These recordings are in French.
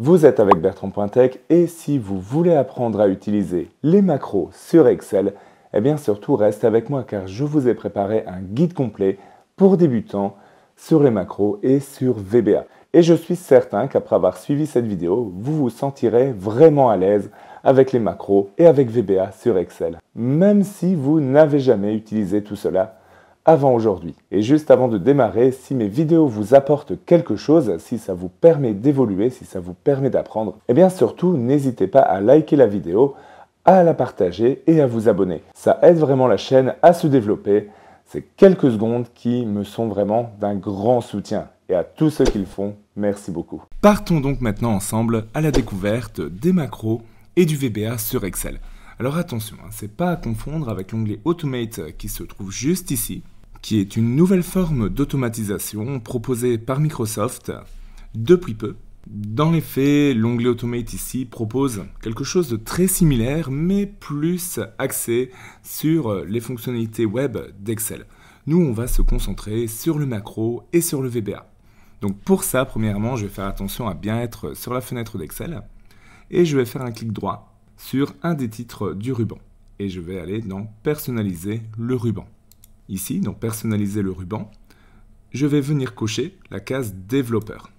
Vous êtes avec Bertrand Pointec et si vous voulez apprendre à utiliser les macros sur Excel, eh bien surtout reste avec moi car je vous ai préparé un guide complet pour débutants sur les macros et sur VBA. Et je suis certain qu'après avoir suivi cette vidéo, vous vous sentirez vraiment à l'aise avec les macros et avec VBA sur Excel, même si vous n'avez jamais utilisé tout cela avant aujourd'hui. Et juste avant de démarrer, si mes vidéos vous apportent quelque chose, si ça vous permet d'évoluer, si ça vous permet d'apprendre, eh bien surtout n'hésitez pas à liker la vidéo, à la partager et à vous abonner. Ça aide vraiment la chaîne à se développer. C'est quelques secondes qui me sont vraiment d'un grand soutien. Et à tous ceux qui le font, merci beaucoup. Partons donc maintenant ensemble à la découverte des macros et du VBA sur Excel. Alors attention, c'est pas à confondre avec l'onglet Automate qui se trouve juste ici, qui est une nouvelle forme d'automatisation proposée par Microsoft depuis peu. Dans les faits, l'onglet Automate ici propose quelque chose de très similaire, mais plus axé sur les fonctionnalités web d'Excel. Nous, on va se concentrer sur le macro et sur le VBA. Donc pour ça, premièrement, je vais faire attention à bien être sur la fenêtre d'Excel et je vais faire un clic droit sur un des titres du ruban. Et je vais aller dans Personnaliser le ruban. Ici, dans Personnaliser le ruban, je vais venir cocher la case Développeur.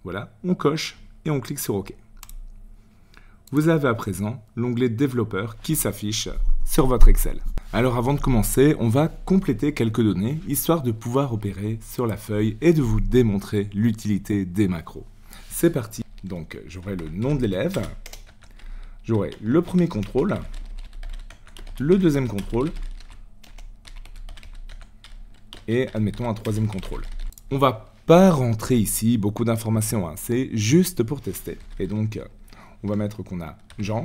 Voilà, on coche et on clique sur OK. Vous avez à présent l'onglet Développeur qui s'affiche sur votre Excel. Alors avant de commencer, on va compléter quelques données, histoire de pouvoir opérer sur la feuille et de vous démontrer l'utilité des macros. C'est parti. Donc j'aurai le nom de l'élève, j'aurai le premier contrôle, le deuxième contrôle, et admettons un troisième contrôle. On va pas rentrer ici beaucoup d'informations, c'est juste pour tester. Et donc, on va mettre qu'on a Jean,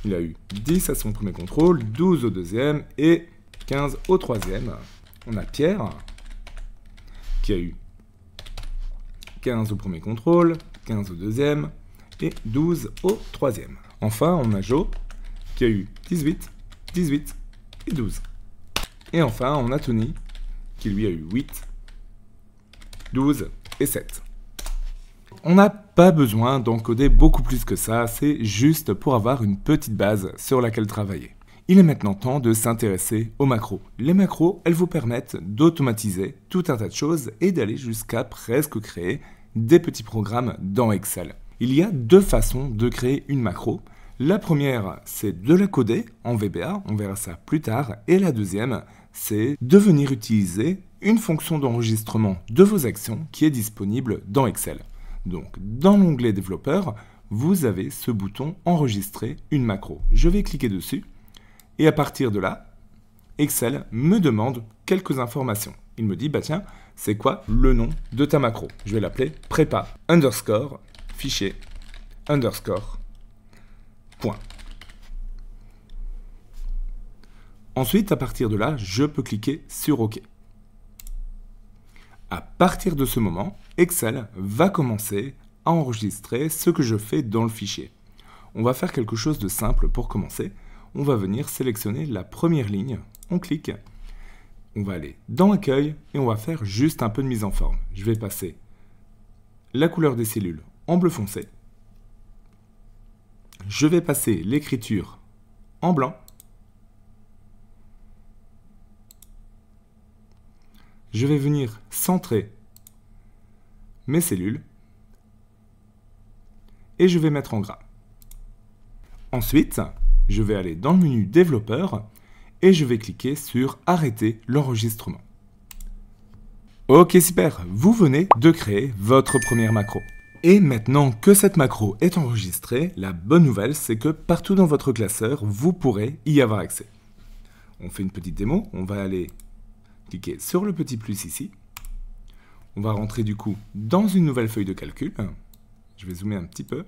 il a eu 10 à son premier contrôle, 12 au deuxième et 15 au troisième. On a Pierre, qui a eu 15 au premier contrôle, 15 au deuxième et 12 au troisième. Enfin, on a Jo, qui a eu 18, 18 et 12. Et enfin, on a Tony, qui lui a eu 8, 12 et 7. On n'a pas besoin d'encoder beaucoup plus que ça, c'est juste pour avoir une petite base sur laquelle travailler. Il est maintenant temps de s'intéresser aux macros. Les macros, elles vous permettent d'automatiser tout un tas de choses et d'aller jusqu'à presque créer des petits programmes dans Excel. Il y a deux façons de créer une macro. La première, c'est de la coder en VBA, on verra ça plus tard. Et la deuxième, c'est de venir utiliser une fonction d'enregistrement de vos actions qui est disponible dans Excel. Donc, dans l'onglet Développeur, vous avez ce bouton Enregistrer une macro. Je vais cliquer dessus et à partir de là, Excel me demande quelques informations. Il me dit, bah tiens, c'est quoi le nom de ta macro? Je vais l'appeler prépa underscore fichier underscore point. Ensuite, à partir de là, je peux cliquer sur OK. À partir de ce moment, Excel va commencer à enregistrer ce que je fais dans le fichier. On va faire quelque chose de simple pour commencer. On va venir sélectionner la première ligne. On clique. On va aller dans Accueil et on va faire juste un peu de mise en forme. Je vais passer la couleur des cellules en bleu foncé. Je vais passer l'écriture en blanc. Je vais venir centrer mes cellules et je vais mettre en gras. Ensuite, je vais aller dans le menu Développeur et je vais cliquer sur Arrêter l'enregistrement. Ok, super, vous venez de créer votre première macro. Et maintenant que cette macro est enregistrée, la bonne nouvelle, c'est que partout dans votre classeur, vous pourrez y avoir accès. On fait une petite démo, on va aller cliquer sur le petit plus ici. On va rentrer du coup dans une nouvelle feuille de calcul. Je vais zoomer un petit peu.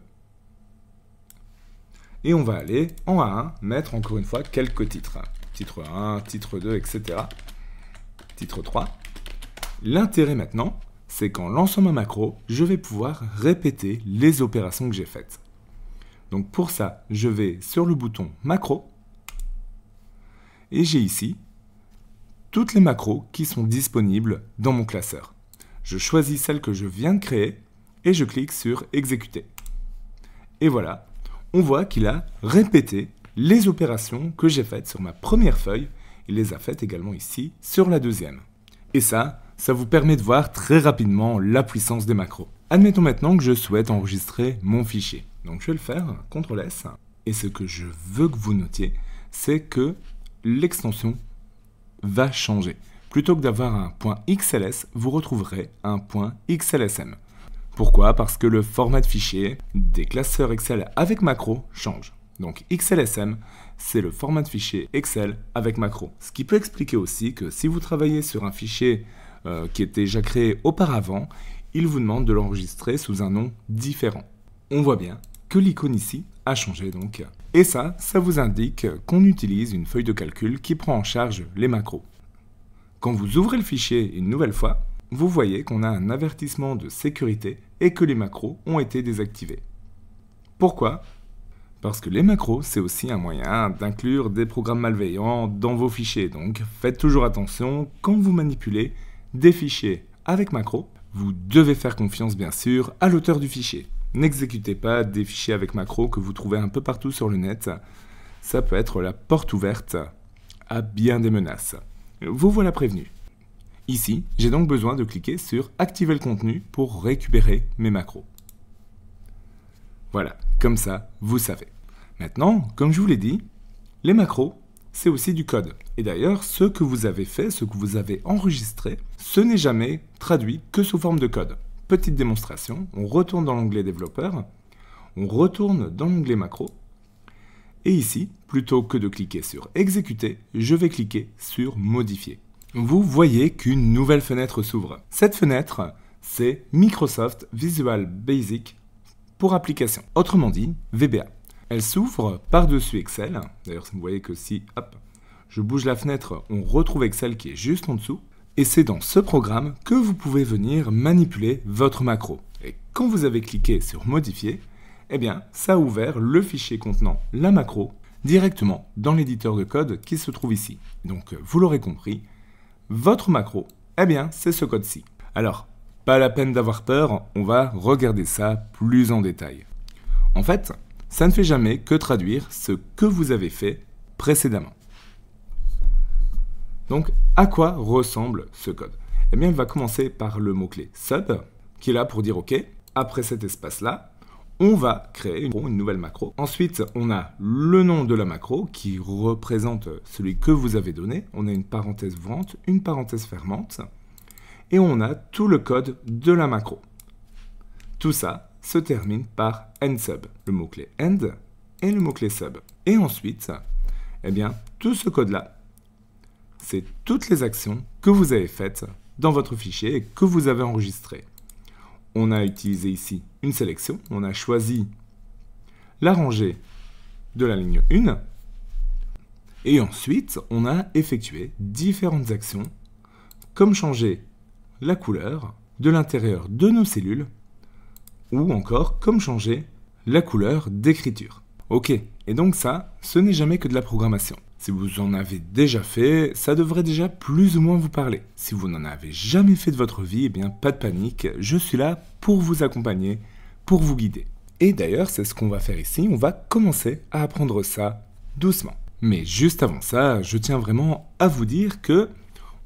Et on va aller en A1 mettre encore une fois quelques titres. Titre 1, titre 2, etc. Titre 3. L'intérêt maintenant, c'est qu'en lançant ma macro, je vais pouvoir répéter les opérations que j'ai faites. Donc pour ça, je vais sur le bouton macro et j'ai ici toutes les macros qui sont disponibles dans mon classeur. Je choisis celle que je viens de créer et je clique sur exécuter. Et voilà, on voit qu'il a répété les opérations que j'ai faites sur ma première feuille. Il les a faites également ici sur la deuxième. Et ça vous permet de voir très rapidement la puissance des macros. Admettons maintenant que je souhaite enregistrer mon fichier. Donc je vais le faire, CTRL S. Et ce que je veux que vous notiez, c'est que l'extension va changer. Plutôt que d'avoir un .xls, vous retrouverez un .xlsm. Pourquoi? Parce que le format de fichier des classeurs Excel avec macro change. Donc XLSM, c'est le format de fichier Excel avec macro. Ce qui peut expliquer aussi que si vous travaillez sur un fichier qui est déjà créé auparavant, il vous demande de l'enregistrer sous un nom différent. On voit bien que l'icône ici a changé donc. Et ça vous indique qu'on utilise une feuille de calcul qui prend en charge les macros. Quand vous ouvrez le fichier une nouvelle fois, vous voyez qu'on a un avertissement de sécurité et que les macros ont été désactivés. Pourquoi? Parce que les macros, c'est aussi un moyen d'inclure des programmes malveillants dans vos fichiers. Donc faites toujours attention quand vous manipulez des fichiers avec macros. Vous devez faire confiance bien sûr à l'auteur du fichier. N'exécutez pas des fichiers avec macros que vous trouvez un peu partout sur le net. Ça peut être la porte ouverte à bien des menaces. Vous voilà prévenu. Ici, j'ai donc besoin de cliquer sur « Activer le contenu » pour récupérer mes macros. Voilà, comme ça, vous savez. Maintenant, comme je vous l'ai dit, les macros, c'est aussi du code. Et d'ailleurs, ce que vous avez fait, ce que vous avez enregistré, ce n'est jamais traduit que sous forme de code. Petite démonstration, on retourne dans l'onglet développeur, on retourne dans l'onglet macro, et ici, plutôt que de cliquer sur « Exécuter », je vais cliquer sur « Modifier ». Vous voyez qu'une nouvelle fenêtre s'ouvre. Cette fenêtre, c'est Microsoft Visual Basic pour application. Autrement dit, VBA. Elle s'ouvre par-dessus Excel. D'ailleurs, vous voyez que si je bouge la fenêtre, on retrouve Excel qui est juste en dessous. Et c'est dans ce programme que vous pouvez venir manipuler votre macro. Et quand vous avez cliqué sur Modifier, eh bien, ça a ouvert le fichier contenant la macro directement dans l'éditeur de code qui se trouve ici. Donc, vous l'aurez compris, votre macro, eh bien, c'est ce code-ci. Alors, pas la peine d'avoir peur, on va regarder ça plus en détail. En fait, ça ne fait jamais que traduire ce que vous avez fait précédemment. Donc, à quoi ressemble ce code? Eh bien, il va commencer par le mot-clé sub, qui est là pour dire OK. Après cet espace-là, on va créer une nouvelle macro. Ensuite, on a le nom de la macro qui représente celui que vous avez donné. On a une parenthèse ouvrante, une parenthèse fermante. Et on a tout le code de la macro. Tout ça se termine par endsub, le mot-clé end et le mot-clé sub. Et ensuite, eh bien, tout ce code-là, c'est toutes les actions que vous avez faites dans votre fichier et que vous avez enregistrées. On a utilisé ici une sélection, on a choisi la rangée de la ligne 1, et ensuite on a effectué différentes actions, comme changer la couleur de l'intérieur de nos cellules, ou encore comme changer la couleur d'écriture. Ok, et donc ça, ce n'est jamais que de la programmation. Si vous en avez déjà fait, ça devrait déjà plus ou moins vous parler. Si vous n'en avez jamais fait de votre vie, eh bien pas de panique, je suis là pour vous accompagner, pour vous guider. Et d'ailleurs, c'est ce qu'on va faire ici, on va commencer à apprendre ça doucement. Mais juste avant ça, je tiens vraiment à vous dire que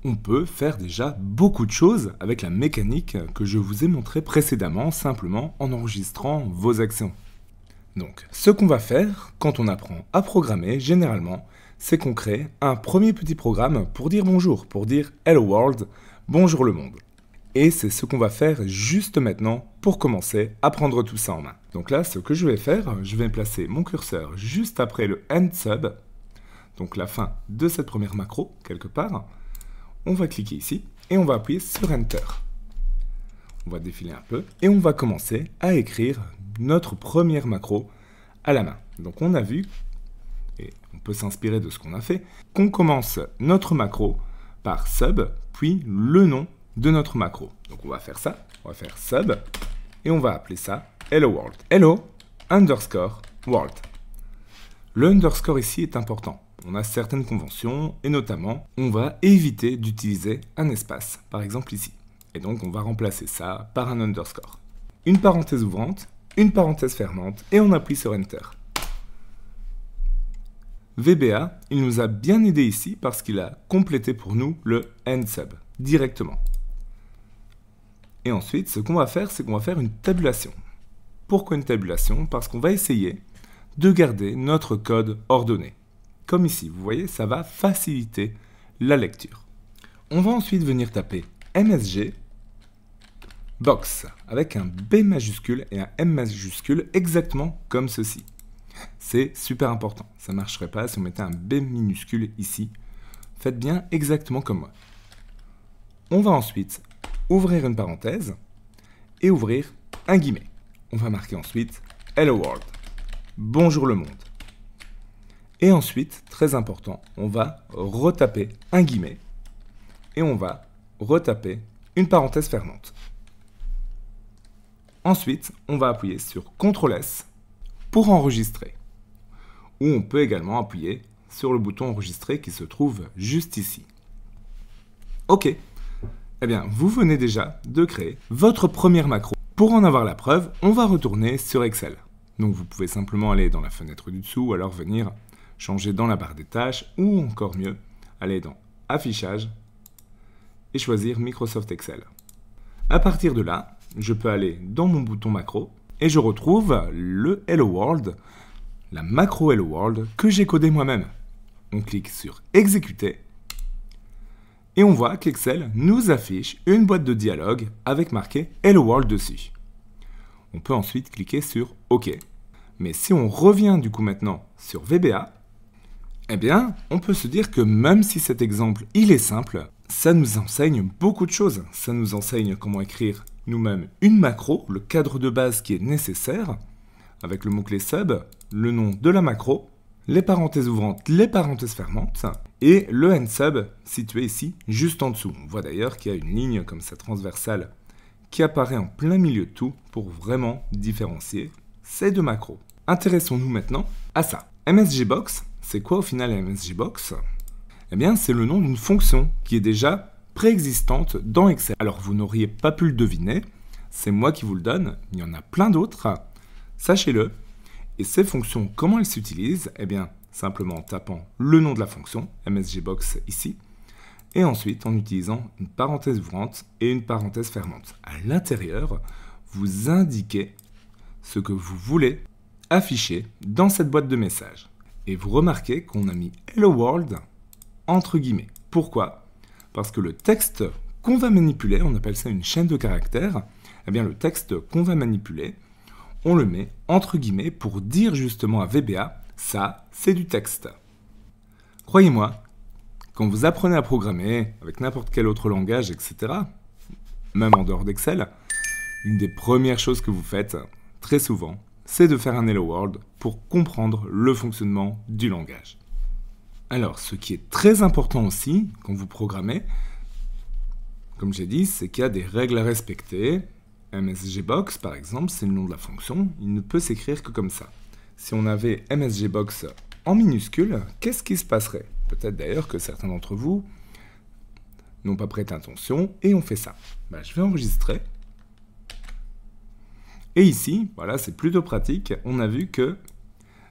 on peut faire déjà beaucoup de choses avec la mécanique que je vous ai montrée précédemment, simplement en enregistrant vos actions. Donc, ce qu'on va faire quand on apprend à programmer, généralement, c'est qu'on crée un premier petit programme pour dire bonjour, pour dire Hello World, bonjour le monde. Et c'est ce qu'on va faire juste maintenant pour commencer à prendre tout ça en main. Donc là, ce que je vais faire, je vais placer mon curseur juste après le end sub, donc la fin de cette première macro, quelque part. On va cliquer ici et on va appuyer sur Enter. On va défiler un peu et on va commencer à écrire notre première macro à la main. Donc on a vu, et on peut s'inspirer de ce qu'on a fait, qu'on commence notre macro par sub, puis le nom de notre macro. Donc on va faire ça, on va faire sub, et on va appeler ça Hello World. Hello underscore world. Le underscore ici est important. On a certaines conventions, et notamment, on va éviter d'utiliser un espace, par exemple ici. Et donc on va remplacer ça par un underscore. une parenthèse ouvrante, une parenthèse fermante, et on appuie sur Enter. VBA, il nous a bien aidé ici parce qu'il a complété pour nous le EndSub directement. Et ensuite, ce qu'on va faire, c'est qu'on va faire une tabulation. Pourquoi une tabulation? Parce qu'on va essayer de garder notre code ordonné. Comme ici, vous voyez, ça va faciliter la lecture. On va ensuite venir taper MSG Box avec un B majuscule et un M majuscule exactement comme ceci. C'est super important. Ça ne marcherait pas si on mettait un B minuscule ici. Faites bien exactement comme moi. On va ensuite ouvrir une parenthèse et ouvrir un guillemet. On va marquer ensuite Hello World. Bonjour le monde. Et ensuite, très important, on va retaper un guillemet et on va retaper une parenthèse fermante. Ensuite, on va appuyer sur CTRL-S pour enregistrer. Ou on peut également appuyer sur le bouton enregistrer qui se trouve juste ici. Ok, eh bien, vous venez déjà de créer votre première macro. Pour en avoir la preuve, on va retourner sur Excel. Donc vous pouvez simplement aller dans la fenêtre du dessous ou alors venir changer dans la barre des tâches ou encore mieux, aller dans Affichage et choisir Microsoft Excel. À partir de là, je peux aller dans mon bouton macro et je retrouve le Hello World, la macro Hello World que j'ai codé moi-même. On clique sur Exécuter et on voit qu'Excel nous affiche une boîte de dialogue avec marqué Hello World dessus. On peut ensuite cliquer sur OK. Mais si on revient du coup maintenant sur VBA, eh bien, on peut se dire que même si cet exemple, il est simple, ça nous enseigne beaucoup de choses. Ça nous enseigne comment écrire nous-mêmes une macro, le cadre de base qui est nécessaire, avec le mot-clé sub, le nom de la macro, les parenthèses ouvrantes, les parenthèses fermantes, et le EndSub situé ici, juste en dessous. On voit d'ailleurs qu'il y a une ligne comme ça transversale qui apparaît en plein milieu de tout pour vraiment différencier ces deux macros. Intéressons-nous maintenant à ça. MSGBox, c'est quoi au final MSGBox? Eh bien, c'est le nom d'une fonction qui est déjà préexistante dans Excel. Alors, vous n'auriez pas pu le deviner, c'est moi qui vous le donne, il y en a plein d'autres, sachez-le. Et ces fonctions, comment elles s'utilisent? Eh bien, simplement en tapant le nom de la fonction, MSGBox ici, et ensuite en utilisant une parenthèse ouvrante et une parenthèse fermante. À l'intérieur, vous indiquez ce que vous voulez afficher dans cette boîte de messages. Et vous remarquez qu'on a mis Hello World entre guillemets. Pourquoi? Parce que le texte qu'on va manipuler, on appelle ça une chaîne de caractères, eh bien le texte qu'on va manipuler, on le met entre guillemets pour dire justement à VBA, ça c'est du texte. Croyez-moi, quand vous apprenez à programmer avec n'importe quel autre langage, etc., même en dehors d'Excel, une des premières choses que vous faites très souvent, c'est de faire un Hello World pour comprendre le fonctionnement du langage. Alors, ce qui est très important aussi, quand vous programmez, comme j'ai dit, c'est qu'il y a des règles à respecter. MSGBox, par exemple, c'est le nom de la fonction, il ne peut s'écrire que comme ça. Si on avait MSGBox en minuscule, qu'est-ce qui se passerait? Peut-être d'ailleurs que certains d'entre vous n'ont pas prêté attention et on fait ça. Je vais enregistrer. Et ici, voilà, c'est plutôt pratique. On a vu que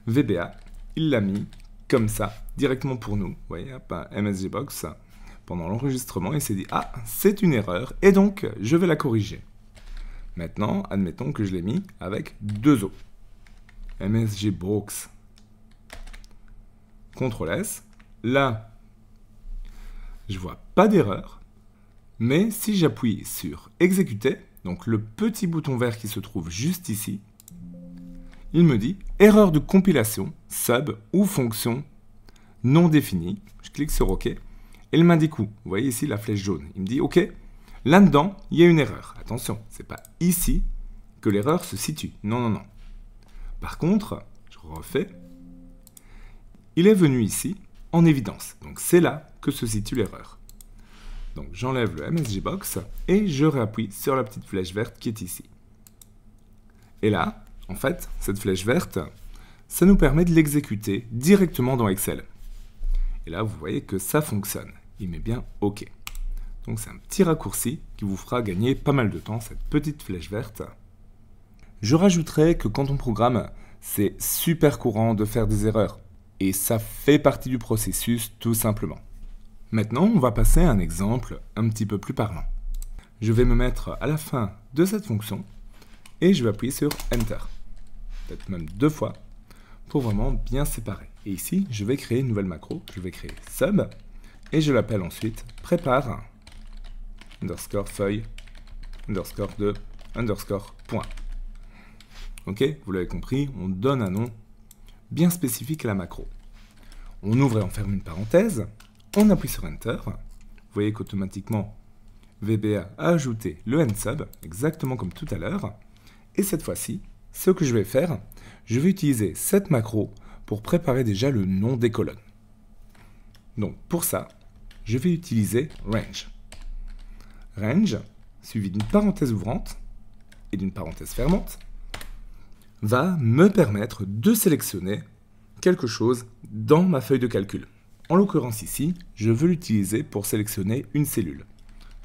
VBA, il l'a mis comme ça, directement pour nous. Vous voyez, hop, MSGBox, pendant l'enregistrement, il s'est dit « Ah, c'est une erreur, et donc, je vais la corriger. » Maintenant, admettons que je l'ai mis avec deux O. MSGBox. CTRL-S. Là, je vois pas d'erreur. Mais si j'appuie sur Exécuter, donc le petit bouton vert qui se trouve juste ici, il me dit « Erreur de compilation, sub ou fonction non définie ». Je clique sur OK. Et il m'indique où? Vous voyez ici la flèche jaune. Il me dit « OK, là-dedans, il y a une erreur. Attention, ce n'est pas ici que l'erreur se situe. Non, non, non. Par contre, je refais. Il est venu ici en évidence. Donc c'est là que se situe l'erreur. Donc j'enlève le MSGBox et je réappuie sur la petite flèche verte qui est ici. Et là, en fait, cette flèche verte, ça nous permet de l'exécuter directement dans Excel. Et là, vous voyez que ça fonctionne. Il met bien OK. Donc c'est un petit raccourci qui vous fera gagner pas mal de temps, cette petite flèche verte. Je rajouterai que quand on programme, c'est super courant de faire des erreurs. Et ça fait partie du processus tout simplement. Maintenant, on va passer à un exemple un petit peu plus parlant. Je vais me mettre à la fin de cette fonction et je vais appuyer sur Enter. Peut-être même 2 fois pour vraiment bien séparer. Et ici, je vais créer une nouvelle macro. Je vais créer sub et je l'appelle ensuite prépare underscore feuille underscore de underscore point. Ok, vous l'avez compris, on donne un nom bien spécifique à la macro. On ouvre et on ferme une parenthèse, on appuie sur Enter. Vous voyez qu'automatiquement, VBA a ajouté le nsub, exactement comme tout à l'heure. Et cette fois-ci, ce que je vais faire, je vais utiliser cette macro pour préparer déjà le nom des colonnes. Donc pour ça, je vais utiliser range. Range, suivi d'une parenthèse ouvrante et d'une parenthèse fermante, va me permettre de sélectionner quelque chose dans ma feuille de calcul. En l'occurrence ici, je veux l'utiliser pour sélectionner une cellule.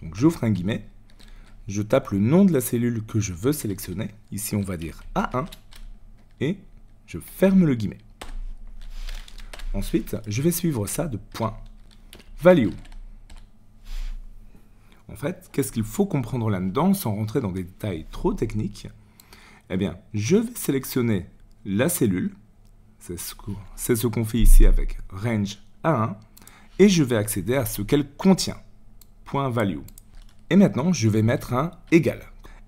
Donc j'ouvre un guillemet, je tape le nom de la cellule que je veux sélectionner, ici on va dire A1, et je ferme le guillemet. Ensuite, je vais suivre ça de point value. En fait, qu'est-ce qu'il faut comprendre là-dedans sans rentrer dans des détails trop techniques? Eh bien, je vais sélectionner la cellule, c'est ce qu'on fait ici avec range A1, et je vais accéder à ce qu'elle contient, point value. Et maintenant, je vais mettre un égal.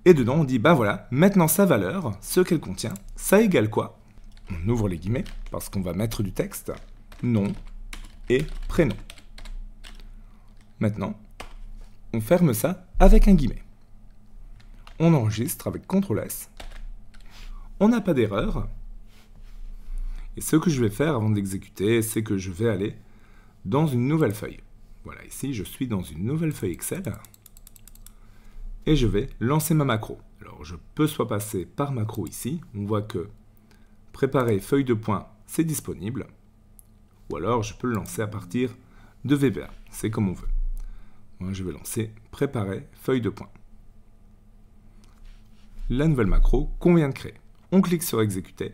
Et dedans, on dit, bah voilà, maintenant sa valeur, ce qu'elle contient, ça égale quoi? On ouvre les guillemets, parce qu'on va mettre du texte, nom et prénom. Maintenant, on ferme ça avec un guillemet. On enregistre avec CTRL-S. On n'a pas d'erreur. Et ce que je vais faire avant d'exécuter, c'est que je vais aller dans une nouvelle feuille. Voilà, ici, je suis dans une nouvelle feuille Excel. Et je vais lancer ma macro. Alors, je peux soit passer par macro ici. On voit que préparer feuille de point, c'est disponible. Ou alors, je peux le lancer à partir de VBA. C'est comme on veut. Moi, je vais lancer préparer feuille de point. La nouvelle macro qu'on vient de créer. On clique sur exécuter.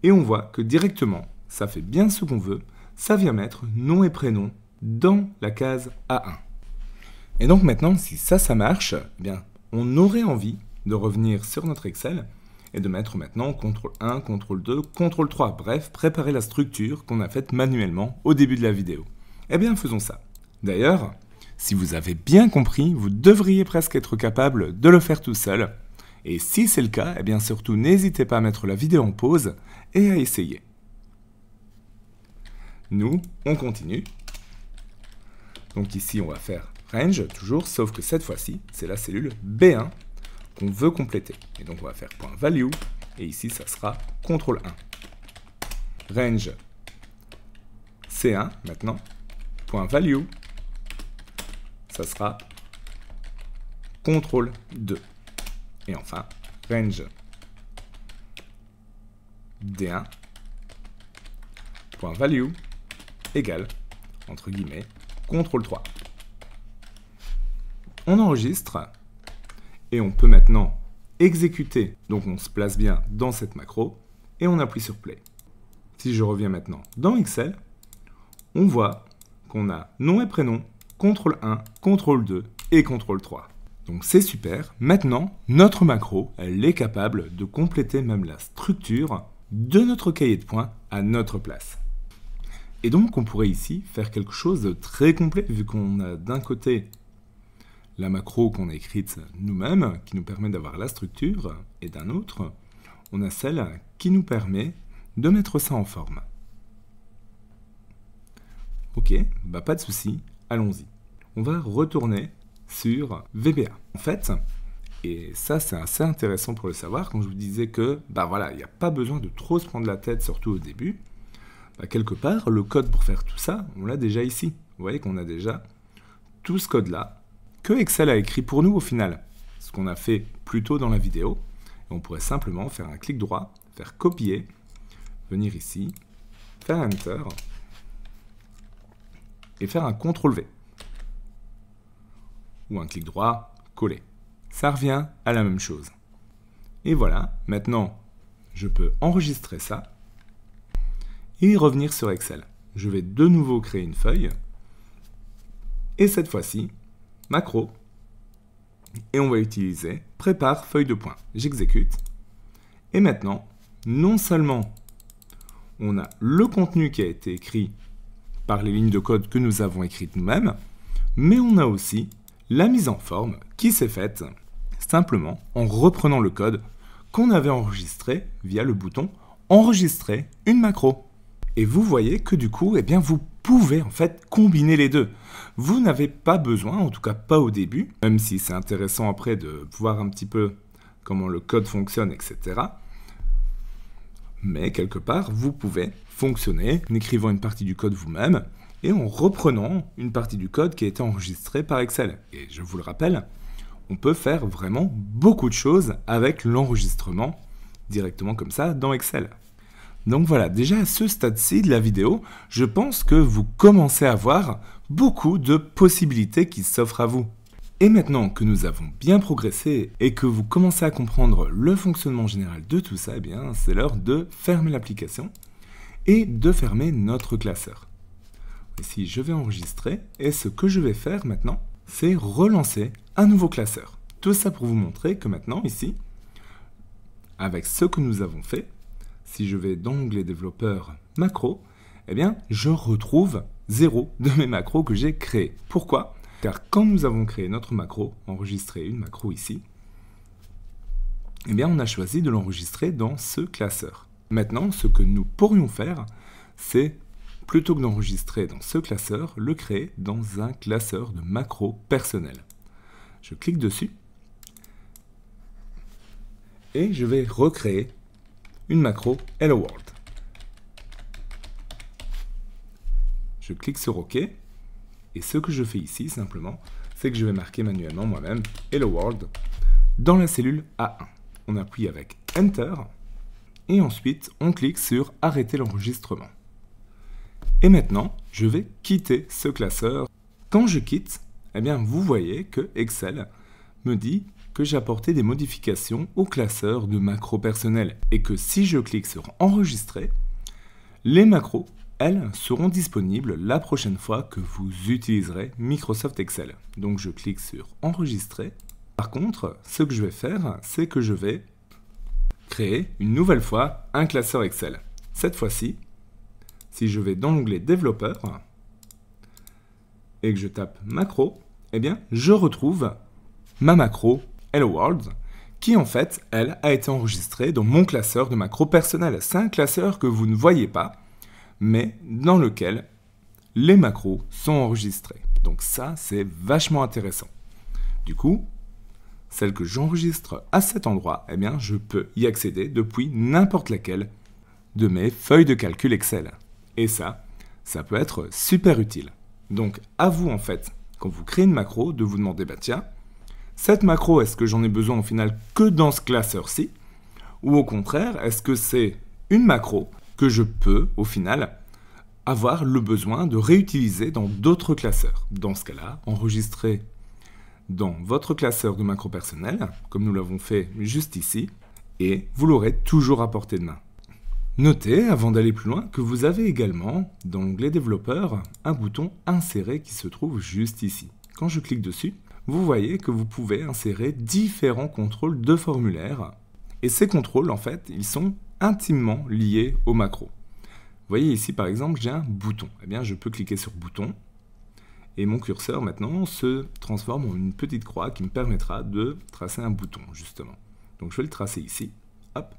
Et on voit que directement, ça fait bien ce qu'on veut. Ça vient mettre nom et prénom dans la case A1. Et donc maintenant, si ça marche, eh bien, on aurait envie de revenir sur notre Excel et de mettre maintenant CTRL 1, CTRL 2, CTRL 3. Bref, préparer la structure qu'on a faite manuellement au début de la vidéo. Eh bien, faisons ça. D'ailleurs, si vous avez bien compris, vous devriez presque être capable de le faire tout seul. Et si c'est le cas, eh bien surtout n'hésitez pas à mettre la vidéo en pause et à essayer. Nous, on continue. Donc ici, on va faire range, toujours, sauf que cette fois-ci, c'est la cellule B1 qu'on veut compléter. Et donc, on va faire point value, et ici, ça sera CTRL 1. Range C1, maintenant, point value, ça sera CTRL 2. Et enfin, range D1, point value, égale, entre guillemets, CTRL 3. On enregistre et on peut maintenant exécuter. Donc on se place bien dans cette macro et on appuie sur Play. Si je reviens maintenant dans Excel, on voit qu'on a nom et prénom, CTRL 1, CTRL 2 et CTRL 3. Donc c'est super. Maintenant, notre macro, elle est capable de compléter même la structure de notre cahier de points à notre place. Et donc, on pourrait ici faire quelque chose de très complet, vu qu'on a d'un côté la macro qu'on a écrite nous-mêmes, qui nous permet d'avoir la structure, et d'un autre, on a celle qui nous permet de mettre ça en forme. Ok, bah pas de souci, allons-y. On va retourner sur VBA. En fait, et ça c'est assez intéressant pour le savoir, quand je vous disais que, bah voilà, il n'y a pas besoin de trop se prendre la tête, surtout au début, bah quelque part, le code pour faire tout ça, on l'a déjà ici. Vous voyez qu'on a déjà tout ce code-là, que Excel a écrit pour nous au final. Ce qu'on a fait plus tôt dans la vidéo. Et on pourrait simplement faire un clic droit, faire copier, venir ici, faire Enter, et faire un CTRL-V. Ou un clic droit, coller. Ça revient à la même chose. Et voilà, maintenant, je peux enregistrer ça et revenir sur Excel. Je vais de nouveau créer une feuille. Et cette fois-ci, macro. Et on va utiliser prépare feuille de points. J'exécute. Et maintenant, non seulement on a le contenu qui a été écrit par les lignes de code que nous avons écrites nous-mêmes, mais on a aussi la mise en forme qui s'est faite simplement en reprenant le code qu'on avait enregistré via le bouton enregistrer une macro. Et vous voyez que du coup, eh bien, vous pouvez en fait combiner les deux. Vous n'avez pas besoin, en tout cas pas au début, même si c'est intéressant après de voir un petit peu comment le code fonctionne, etc. Mais quelque part, vous pouvez fonctionner en écrivant une partie du code vous-même et en reprenant une partie du code qui a été enregistrée par Excel. Et je vous le rappelle, on peut faire vraiment beaucoup de choses avec l'enregistrement directement comme ça dans Excel. Donc voilà, déjà à ce stade-ci de la vidéo, je pense que vous commencez à voir beaucoup de possibilités qui s'offrent à vous. Et maintenant que nous avons bien progressé et que vous commencez à comprendre le fonctionnement général de tout ça, eh bien c'est l'heure de fermer l'application et de fermer notre classeur. Ici, je vais enregistrer et ce que je vais faire maintenant, c'est relancer un nouveau classeur. Tout ça pour vous montrer que maintenant, ici, avec ce que nous avons fait, si je vais dans l'onglet développeur macro, eh bien, je retrouve 0 de mes macros que j'ai créés. Pourquoi ? Car quand nous avons créé notre macro, enregistré une macro ici, eh bien, on a choisi de l'enregistrer dans ce classeur. Maintenant, ce que nous pourrions faire, c'est, plutôt que d'enregistrer dans ce classeur, le créer dans un classeur de macros personnel. Je clique dessus et je vais recréer une macro Hello World. Je clique sur OK. Et ce que je fais ici, simplement, c'est que je vais marquer manuellement moi-même Hello World dans la cellule A1. On appuie avec Enter et ensuite on clique sur Arrêter l'enregistrement. Et maintenant, je vais quitter ce classeur. Quand je quitte, eh bien, vous voyez que Excel me dit que j'ai apporté des modifications au classeur de macros personnels et que si je clique sur Enregistrer, les macros, elles, seront disponibles la prochaine fois que vous utiliserez Microsoft Excel. Donc je clique sur Enregistrer. Par contre, ce que je vais faire, c'est que je vais créer une nouvelle fois un classeur Excel. Cette fois-ci, si je vais dans l'onglet Développeur et que je tape Macro, eh bien, je retrouve ma macro Hello World, qui en fait, elle, a été enregistrée dans mon classeur de macros personnel. C'est un classeur que vous ne voyez pas, mais dans lequel les macros sont enregistrés. Donc ça, c'est vachement intéressant. Du coup, celle que j'enregistre à cet endroit, eh bien, je peux y accéder depuis n'importe laquelle de mes feuilles de calcul Excel. Et ça peut être super utile. Donc, à vous, en fait, quand vous créez une macro, de vous demander, bah tiens, cette macro, est-ce que j'en ai besoin au final que dans ce classeur-ci? Ou au contraire, est-ce que c'est une macro que je peux, au final, avoir le besoin de réutiliser dans d'autres classeurs? Dans ce cas-là, enregistrer dans votre classeur de macro personnel, comme nous l'avons fait juste ici, et vous l'aurez toujours à portée de main. Notez, avant d'aller plus loin, que vous avez également, dans l'onglet développeur, un bouton insérer qui se trouve juste ici. Quand je clique dessus, vous voyez que vous pouvez insérer différents contrôles de formulaire. Et ces contrôles, en fait, ils sont intimement liés aux macros. Vous voyez ici, par exemple, j'ai un bouton. Eh bien, je peux cliquer sur bouton. Et mon curseur, maintenant, se transforme en une petite croix qui me permettra de tracer un bouton, justement. Donc, je vais le tracer ici. Hop.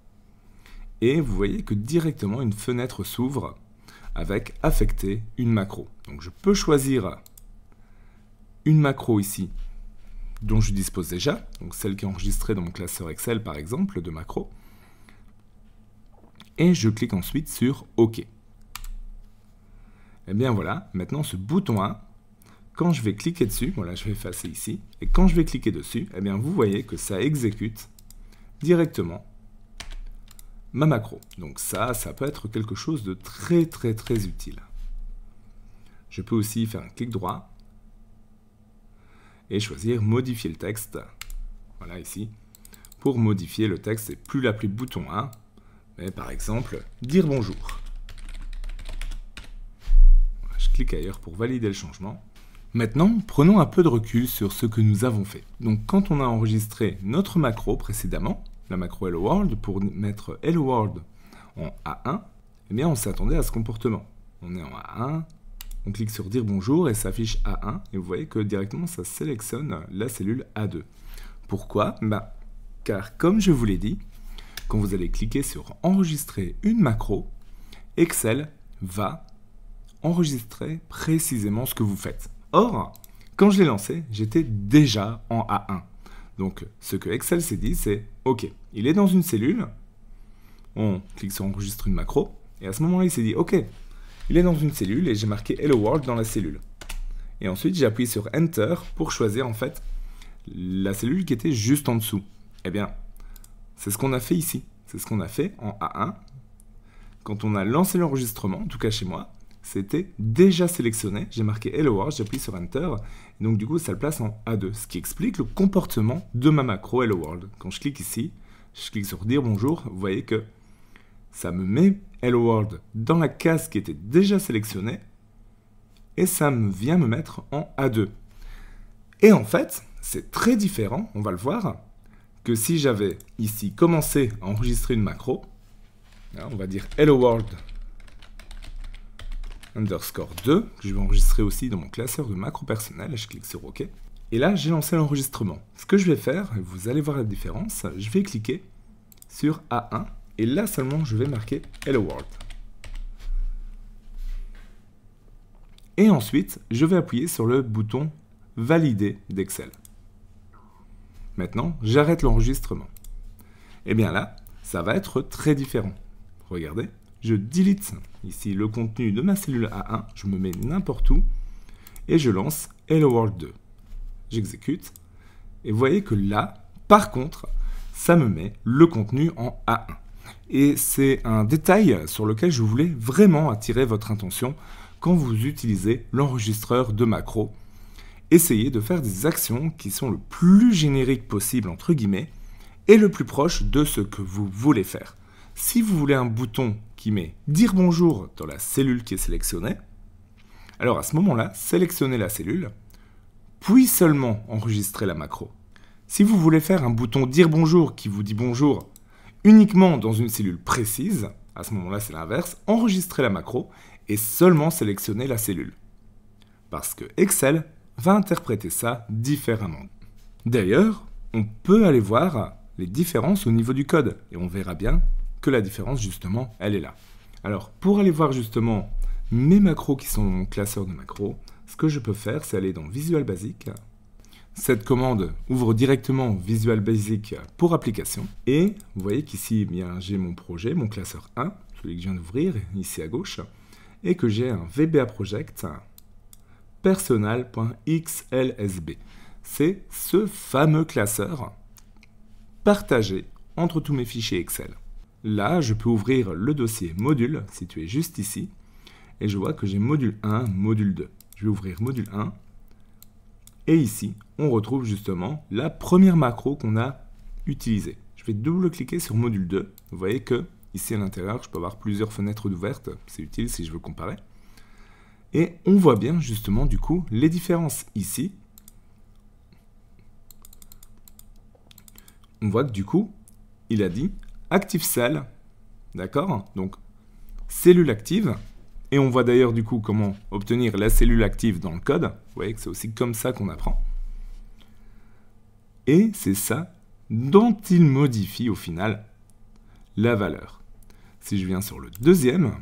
Et vous voyez que directement, une fenêtre s'ouvre avec affecter une macro. Donc, je peux choisir une macro ici dont je dispose déjà, donc celle qui est enregistrée dans mon classeur Excel par exemple de macro, et je clique ensuite sur OK. Et bien voilà, maintenant ce bouton 1, quand je vais cliquer dessus, voilà je vais effacer ici, et quand je vais cliquer dessus, et bien vous voyez que ça exécute directement ma macro. Donc ça peut être quelque chose de très utile. Je peux aussi faire un clic droit, et choisir modifier le texte, voilà ici, pour modifier le texte et plus l'appeler bouton 1, mais par exemple, dire bonjour. Je clique ailleurs pour valider le changement. Maintenant, prenons un peu de recul sur ce que nous avons fait. Donc, quand on a enregistré notre macro précédemment, la macro Hello World, pour mettre Hello World en A1, eh bien, on s'attendait à ce comportement. On est en A1, on clique sur dire bonjour et ça affiche A1, et vous voyez que directement, ça sélectionne la cellule A2. Pourquoi ? Car, comme je vous l'ai dit, quand vous allez cliquer sur enregistrer une macro, Excel va enregistrer précisément ce que vous faites. Or, quand je l'ai lancé, j'étais déjà en A1. Donc, ce que Excel s'est dit, c'est « Ok, il est dans une cellule. » On clique sur « Enregistrer une macro. » Et à ce moment-là, il s'est dit « Ok, il est dans une cellule et j'ai marqué « Hello World » dans la cellule. » Et ensuite, j'ai appuyé sur « Enter » pour choisir en fait la cellule qui était juste en dessous. Eh bien, c'est ce qu'on a fait ici. C'est ce qu'on a fait en A1. Quand on a lancé l'enregistrement, en tout cas chez moi, c'était déjà sélectionné. J'ai marqué Hello World, j'appuie sur Enter. Et donc du coup, ça le place en A2, ce qui explique le comportement de ma macro Hello World. Quand je clique ici, je clique sur dire bonjour, vous voyez que ça me met Hello World dans la case qui était déjà sélectionnée et ça me vient me mettre en A2. Et en fait, c'est très différent, on va le voir, que si j'avais ici commencé à enregistrer une macro, là, on va dire Hello World underscore 2, que je vais enregistrer aussi dans mon classeur de macro personnel, je clique sur OK. Et là, j'ai lancé l'enregistrement. Ce que je vais faire, et vous allez voir la différence, je vais cliquer sur A1, et là seulement, je vais marquer Hello World. Et ensuite, je vais appuyer sur le bouton Valider d'Excel. Maintenant, j'arrête l'enregistrement. Et bien là, ça va être très différent. Regardez. Je delete ici le contenu de ma cellule A1, je me mets n'importe où, et je lance Hello World 2. J'exécute, et vous voyez que là, par contre, ça me met le contenu en A1. Et c'est un détail sur lequel je voulais vraiment attirer votre attention quand vous utilisez l'enregistreur de macro. Essayez de faire des actions qui sont le plus génériques possible, entre guillemets, et le plus proche de ce que vous voulez faire. Si vous voulez un bouton qui met « Dire bonjour » dans la cellule qui est sélectionnée, alors à ce moment-là, sélectionnez la cellule, puis seulement enregistrer la macro. Si vous voulez faire un bouton « Dire bonjour » qui vous dit « Bonjour » uniquement dans une cellule précise, à ce moment-là c'est l'inverse, enregistrez la macro et seulement sélectionnez la cellule. Parce que Excel va interpréter ça différemment. D'ailleurs, on peut aller voir les différences au niveau du code et on verra bien que la différence, justement, elle est là. Alors, pour aller voir, justement, mes macros qui sont dans mon classeur de macros, ce que je peux faire, c'est aller dans Visual Basic. Cette commande ouvre directement Visual Basic pour application. Et vous voyez qu'ici, j'ai mon projet, mon classeur 1, celui que je viens d'ouvrir, ici à gauche, et que j'ai un VBA Project personal.xlsb. C'est ce fameux classeur partagé entre tous mes fichiers Excel. Là, je peux ouvrir le dossier module, situé juste ici, et je vois que j'ai module 1, module 2. Je vais ouvrir module 1, et ici, on retrouve justement la première macro qu'on a utilisée. Je vais double-cliquer sur module 2. Vous voyez que, ici à l'intérieur, je peux avoir plusieurs fenêtres ouvertes, c'est utile si je veux comparer. Et on voit bien justement du coup les différences ici. On voit que du coup, il a dit Active Cell, d'accord? Donc, cellule active. Et on voit d'ailleurs du coup comment obtenir la cellule active dans le code. Vous voyez que c'est aussi comme ça qu'on apprend. Et c'est ça dont il modifie au final la valeur. Si je viens sur le deuxième,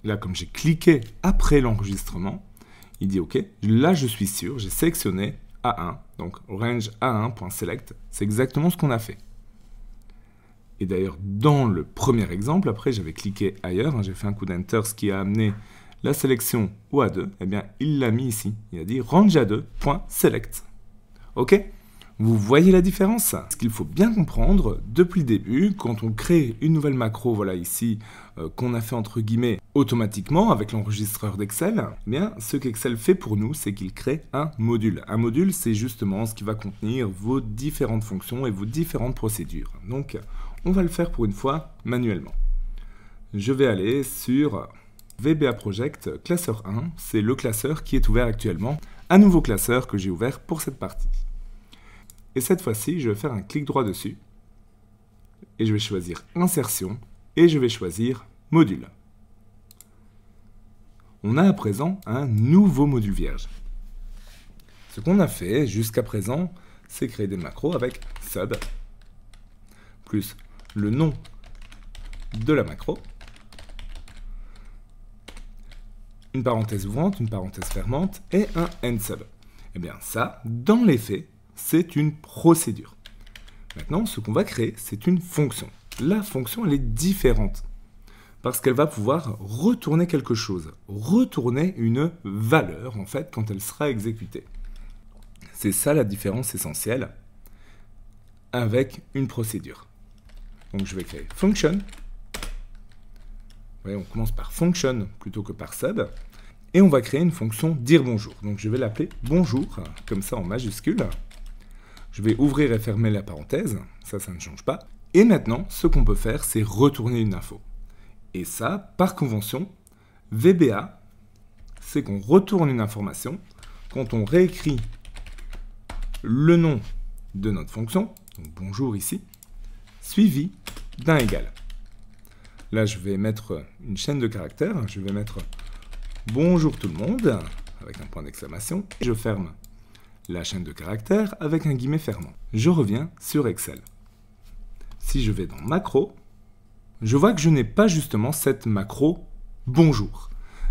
là comme j'ai cliqué après l'enregistrement, il dit OK, là je suis sûr, j'ai sélectionné A1, donc range A1.select, c'est exactement ce qu'on a fait. Et d'ailleurs, dans le premier exemple, après j'avais cliqué ailleurs, j'ai fait un coup d'Enter, ce qui a amené la sélection au A2, eh bien il l'a mis ici, il a dit range A2.select. OK? Vous voyez la différence? Ce qu'il faut bien comprendre depuis le début, quand on crée une nouvelle macro, voilà ici, qu'on a fait entre guillemets automatiquement avec l'enregistreur d'Excel, eh bien ce qu'Excel fait pour nous, c'est qu'il crée un module. Un module, c'est justement ce qui va contenir vos différentes fonctions et vos différentes procédures. Donc, on va le faire pour une fois manuellement. Je vais aller sur VBA Project classeur 1, c'est le classeur qui est ouvert actuellement, un nouveau classeur que j'ai ouvert pour cette partie. Et cette fois-ci, je vais faire un clic droit dessus, et je vais choisir Insertion, et je vais choisir Module. On a à présent un nouveau module vierge. Ce qu'on a fait jusqu'à présent, c'est créer des macros avec sub, plus le nom de la macro, une parenthèse ouvrante, une parenthèse fermante et un end sub. Et bien ça, dans les faits, c'est une procédure. Maintenant, ce qu'on va créer, c'est une fonction. La fonction, elle est différente parce qu'elle va pouvoir retourner quelque chose, retourner une valeur, en fait, quand elle sera exécutée. C'est ça la différence essentielle avec une procédure. Donc, je vais créer function. Vous voyez, on commence par function plutôt que par sub. Et on va créer une fonction dire bonjour. Donc, je vais l'appeler bonjour, comme ça en majuscule. Je vais ouvrir et fermer la parenthèse, ça ne change pas. Et maintenant, ce qu'on peut faire, c'est retourner une info. Et ça, par convention, VBA, c'est qu'on retourne une information quand on réécrit le nom de notre fonction, donc bonjour ici, suivi d'un égal. Là, je vais mettre une chaîne de caractères, je vais mettre bonjour tout le monde, avec un point d'exclamation, et je ferme la chaîne de caractères avec un guillemet fermant. Je reviens sur Excel. Si je vais dans macro, je vois que je n'ai pas justement cette macro bonjour.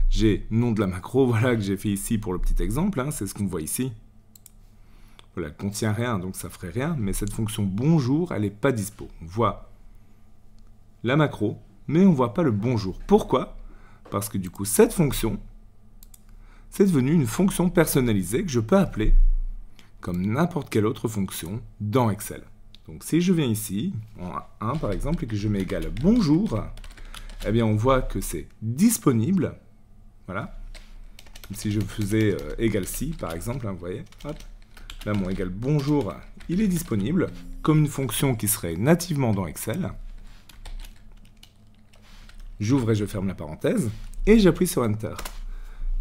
J'ai nom de la macro, voilà que j'ai fait ici pour le petit exemple, hein, c'est ce qu'on voit ici. Voilà, elle contient rien, donc ça ferait rien, mais cette fonction bonjour, elle n'est pas dispo. On voit la macro, mais on ne voit pas le bonjour. Pourquoi? Parce que du coup, cette fonction, c'est devenu une fonction personnalisée que je peux appeler comme n'importe quelle autre fonction dans Excel. Donc si je viens ici, en 1 par exemple, et que je mets égal bonjour, eh bien on voit que c'est disponible. Voilà. Si je faisais égal si, par exemple, hein, vous voyez, hop, là mon égal bonjour, il est disponible comme une fonction qui serait nativement dans Excel. J'ouvre et je ferme la parenthèse, et j'appuie sur Enter.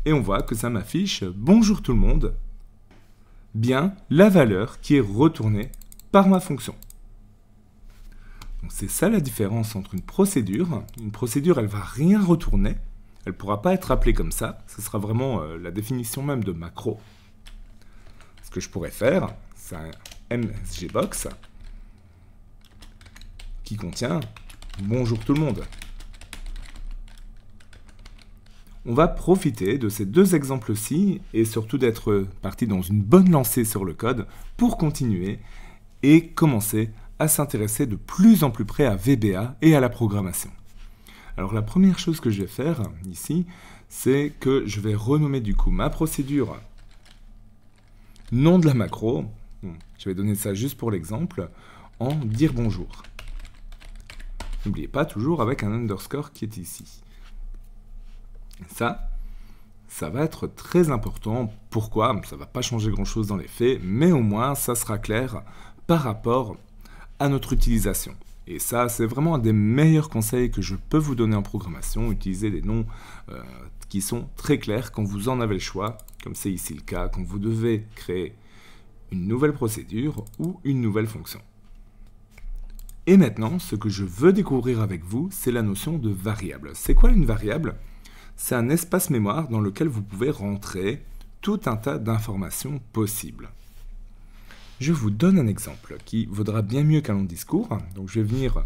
Et on voit que ça m'affiche bonjour tout le monde, bien la valeur qui est retournée par ma fonction. Donc c'est ça la différence entre une procédure. Une procédure, elle ne va rien retourner. Elle ne pourra pas être appelée comme ça. Ce sera vraiment la définition même de macro. Ce que je pourrais faire, c'est un msgbox qui contient bonjour tout le monde. On va profiter de ces deux exemples-ci et surtout d'être parti dans une bonne lancée sur le code pour continuer et commencer à s'intéresser de plus en plus près à VBA et à la programmation. Alors la première chose que je vais faire ici, c'est que je vais renommer du coup ma procédure nom de la macro. Je vais donner ça juste pour l'exemple en dire bonjour. N'oubliez pas toujours avec un underscore qui est ici. Ça va être très important. Pourquoi? Ça ne va pas changer grand-chose dans les faits, mais au moins, ça sera clair par rapport à notre utilisation. Et ça, c'est vraiment un des meilleurs conseils que je peux vous donner en programmation. Utiliser des noms qui sont très clairs quand vous en avez le choix, comme c'est ici le cas, quand vous devez créer une nouvelle procédure ou une nouvelle fonction. Et maintenant, ce que je veux découvrir avec vous, c'est la notion de variable. C'est quoi une variable? C'est un espace mémoire dans lequel vous pouvez rentrer tout un tas d'informations possibles. Je vous donne un exemple qui vaudra bien mieux qu'un long discours. Donc je vais venir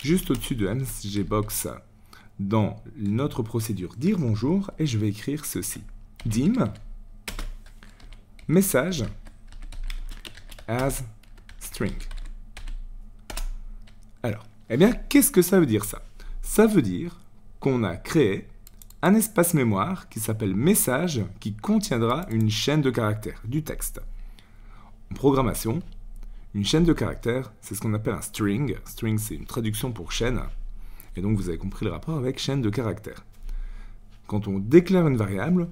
juste au-dessus de msgbox dans notre procédure dire bonjour et je vais écrire ceci. Dim message as string. Alors, eh bien, qu'est-ce que ça veut dire ça? Ça veut dire qu'on a créé un espace mémoire qui s'appelle message qui contiendra une chaîne de caractères, du texte. En programmation, Une chaîne de caractères, c'est ce qu'on appelle un string. String, c'est une traduction pour chaîne. Et donc, vous avez compris le rapport avec chaîne de caractères. Quand on déclare une variable,